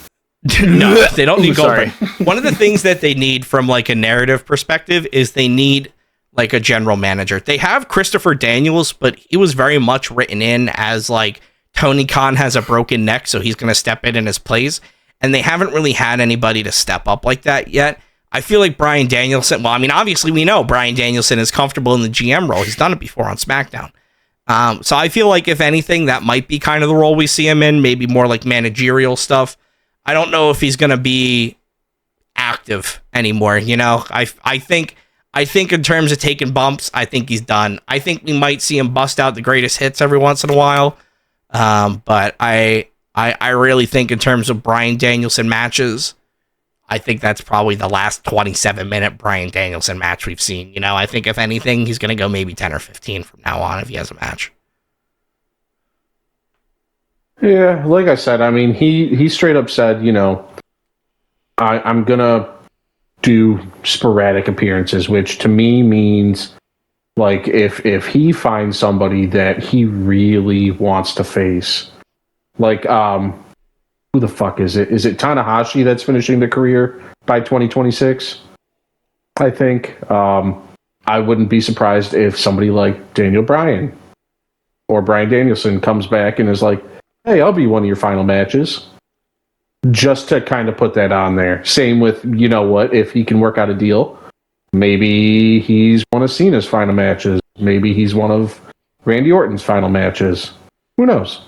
No, they don't need Goldberg. One of the things that they need from like a narrative perspective is they need like a general manager. They have Christopher Daniels, but he was very much written in as like Tony Khan has a broken neck, so he's going to step in his place. And they haven't really had anybody to step up like that yet. I feel like Bryan Danielson, well, I mean, obviously we know Bryan Danielson is comfortable in the GM role. He's done it before on SmackDown. So I feel like if anything, that might be kind of the role we see him in, maybe more like managerial stuff. I don't know if he's going to be active anymore. I think in terms of taking bumps, I think he's done. I think we might see him bust out the greatest hits every once in a while. But I really think in terms of Bryan Danielson matches, I think that's probably the last 27-minute Bryan Danielson match we've seen. I think if anything, he's going to go maybe 10 or 15 from now on if he has a match. Yeah, like I said, I mean, he straight up said, I'm going to do sporadic appearances, which to me means like if he finds somebody that he really wants to face, like who the fuck is it? Is it Tanahashi that's finishing the career by 2026? I think. I wouldn't be surprised if somebody like Daniel Bryan or Bryan Danielson comes back and is like, hey, I'll be one of your final matches. Just to kind of put that on there. Same with, if he can work out a deal, maybe he's one of Cena's final matches. Maybe he's one of Randy Orton's final matches. Who knows?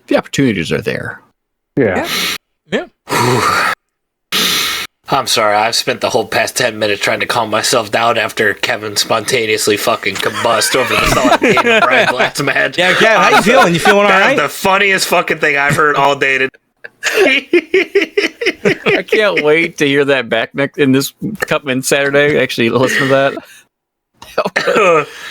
The opportunities are there. Yeah. I'm sorry, I've spent the whole past 10 minutes trying to calm myself down after Kevin spontaneously fucking combust over the thought of Daniel Bryan last match. Yeah, Kev, how you feeling? You feeling all right? The funniest fucking thing I've heard all day. I can't wait to hear that back next in this Cupman Saturday. Actually, listen to that.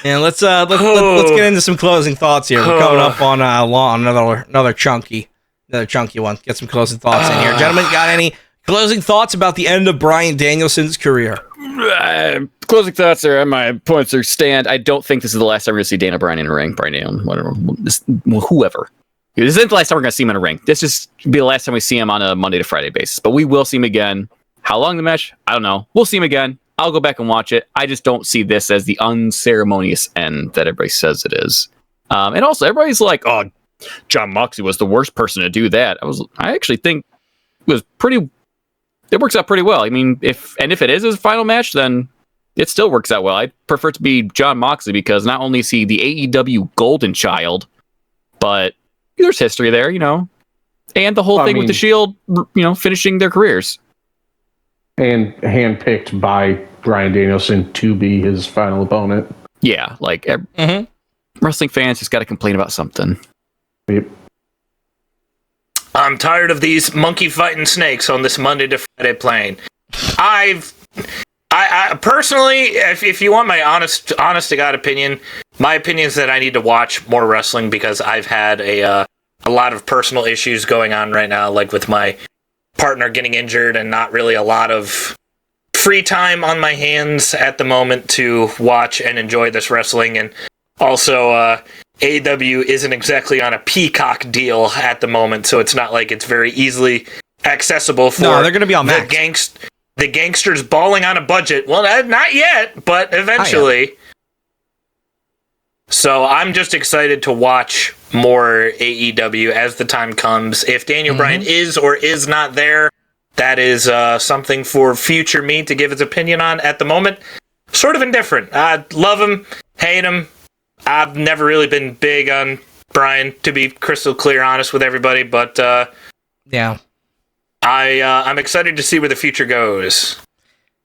And let's get into some closing thoughts here. We're coming up on another chunky one. Get some closing thoughts in here, gentlemen. Got any closing thoughts about the end of Bryan Danielson's career? Closing thoughts are my points are stand. I don't think this is the last time we're going to see Daniel Bryan in a ring. Bryan Daniel, whatever, whoever. This isn't the last time we're going to see him in a ring. This just be the last time we see him on a Monday to Friday basis. But we will see him again. How long the match? I don't know. We'll see him again. I'll go back and watch it. I just don't see this as the unceremonious end that everybody says it is. And also, everybody's like, "Oh, Jon Moxley was the worst person to do that." I actually think it was pretty. It works out pretty well. I mean, if it is his final match, then it still works out well. I prefer it to be Jon Moxley because not only is he the AEW golden child, but there's history there, and the whole thing with the Shield, finishing their careers. And handpicked by Bryan Danielson to be his final opponent. Yeah, like wrestling fans just got to complain about something. Yep. I'm tired of these monkey fighting snakes on this Monday to Friday plane. I personally, if you want my honest to God opinion, my opinion is that I need to watch more wrestling because I've had a lot of personal issues going on right now, like with my partner getting injured and not really a lot of free time on my hands at the moment to watch and enjoy this wrestling. And also, AEW isn't exactly on a Peacock deal at the moment, so it's not like it's very easily accessible for they're going to be on Max. The gangsters balling on a budget. Well, not yet, but eventually. So I'm just excited to watch more AEW as the time comes. If Daniel Bryan is or is not there, that is something for future me to give his opinion on. At the moment, sort of indifferent. I love him, hate him. I've never really been big on Bryan, to be crystal clear honest with everybody, but yeah. I'm excited to see where the future goes.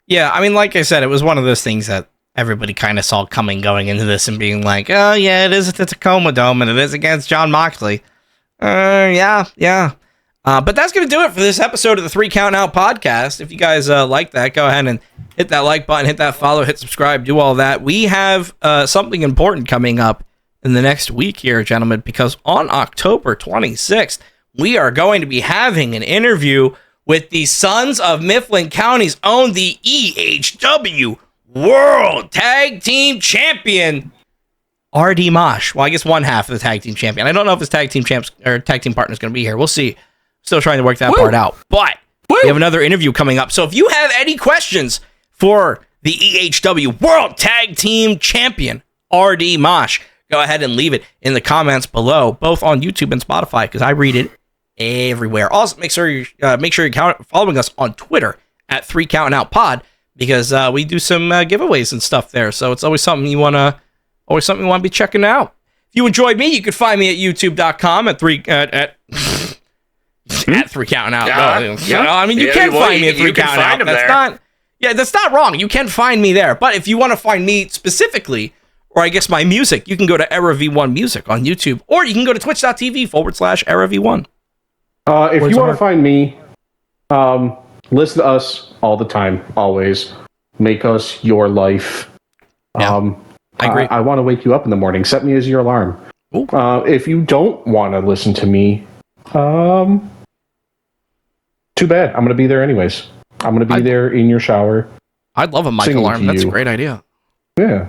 Yeah, I mean, like I said, it was one of those things that everybody kind of saw coming going into this and being like, oh, yeah, it is at the Tacoma Dome and it is against Jon Moxley. Yeah. But that's going to do it for this episode of the 3 Count Out podcast. If you guys like that, go ahead and hit that like button, hit that follow, hit subscribe, do all that. We have something important coming up in the next week here, gentlemen, because on October 26th, we are going to be having an interview with the Sons of Mifflin County's own, the EHW World Tag Team Champion, RD Mosh. Well, I guess one half of the tag team champion. I don't know if his tag team partner is going to be here. We'll see. Still trying to work that part out. But we have another interview coming up. So if you have any questions for the EHW World Tag Team Champion, RD Mosh, go ahead and leave it in the comments below, both on YouTube and Spotify, because I read it everywhere. Also, make sure you're following us on Twitter at 3 Count Out Pod, because we do some giveaways and stuff there. So it's always something you want to be checking out. If you enjoyed me, you can find me at youtube.com at 3 at 3 Counting Out. I mean, you can find me at 3 Counting Out. That's not wrong. You can find me there. But if you want to find me specifically, or I guess my music, you can go to Era V1 Music on YouTube, or you can go to twitch.tv/Era V1. If you want to find me, listen to us all the time, always. Make us your life. Yeah, I agree. I want to wake you up in the morning. Set me as your alarm. If you don't want to listen to me, too bad. I'm going to be there anyways. I'm going to be there in your shower. I'd love a mic alarm. That's a great idea. Yeah.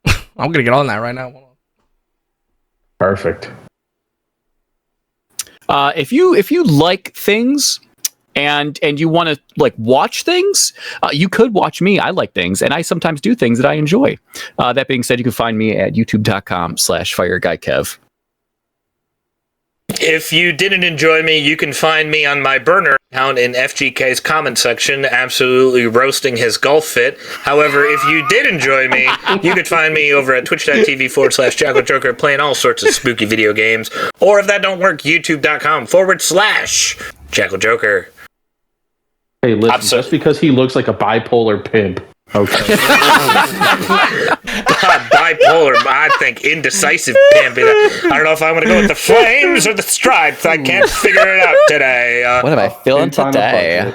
I'm going to get on that right now. Perfect. If you like things and you want to like watch things, you could watch me. I like things, and I sometimes do things that I enjoy. That being said, you can find me at youtube.com/FireGuyKev. If you didn't enjoy me, you can find me on my burner account in FGK's comment section, absolutely roasting his golf fit. However, if you did enjoy me, you could find me over at twitch.tv/JackalJoker playing all sorts of spooky video games. Or if that don't work, youtube.com/JackalJoker. Hey, listen, just because he looks like a bipolar pimp. Okay. Bipolar, I think indecisive pimp. I don't know if I'm going to go with the flames or the stripes. I can't figure it out today. What am I feeling today?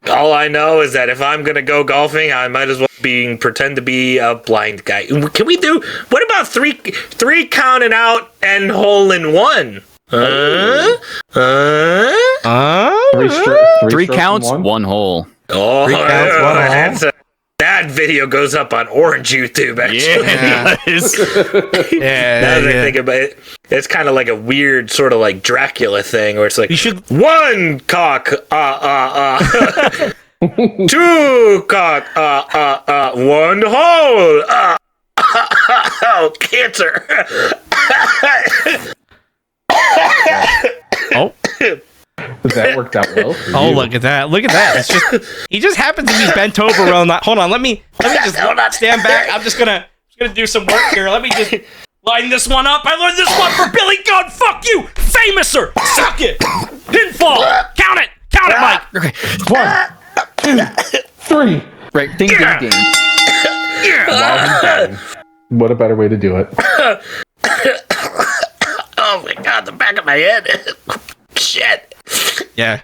All I know is that if I'm going to go golfing, I might as well pretend to be a blind guy. Can we do? What about three counting out and hole in one? Three counts, one hole. Oh, that video goes up on Orange YouTube, actually. Yeah. Now that I think about it, it's kind of like a weird sort of like Dracula thing where it's like, one cock, two cock, one hole, cancer. Oh. That worked out well. Oh, look at that. Look at that. It's just he just happens to be bent over on that. Hold on, let me just stand back. I'm just gonna do some work here. Let me just line this one up. I learned this one for Billy Gunn. Fuck you, Famouser. Suck it. Pinfall. Count it, Mike. Okay. 1, 2, 3. Right. Ding, ding, ding. What a better way to do it. Oh my god, the back of my head. Shit. Yeah.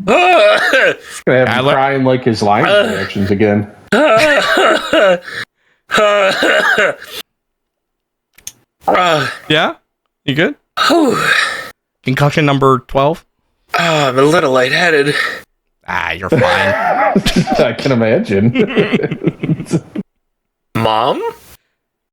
Gonna have him crying like his line reactions again. Yeah? You good? Concussion number 12? Oh, I'm a little lightheaded. You're fine. I can imagine. Mom?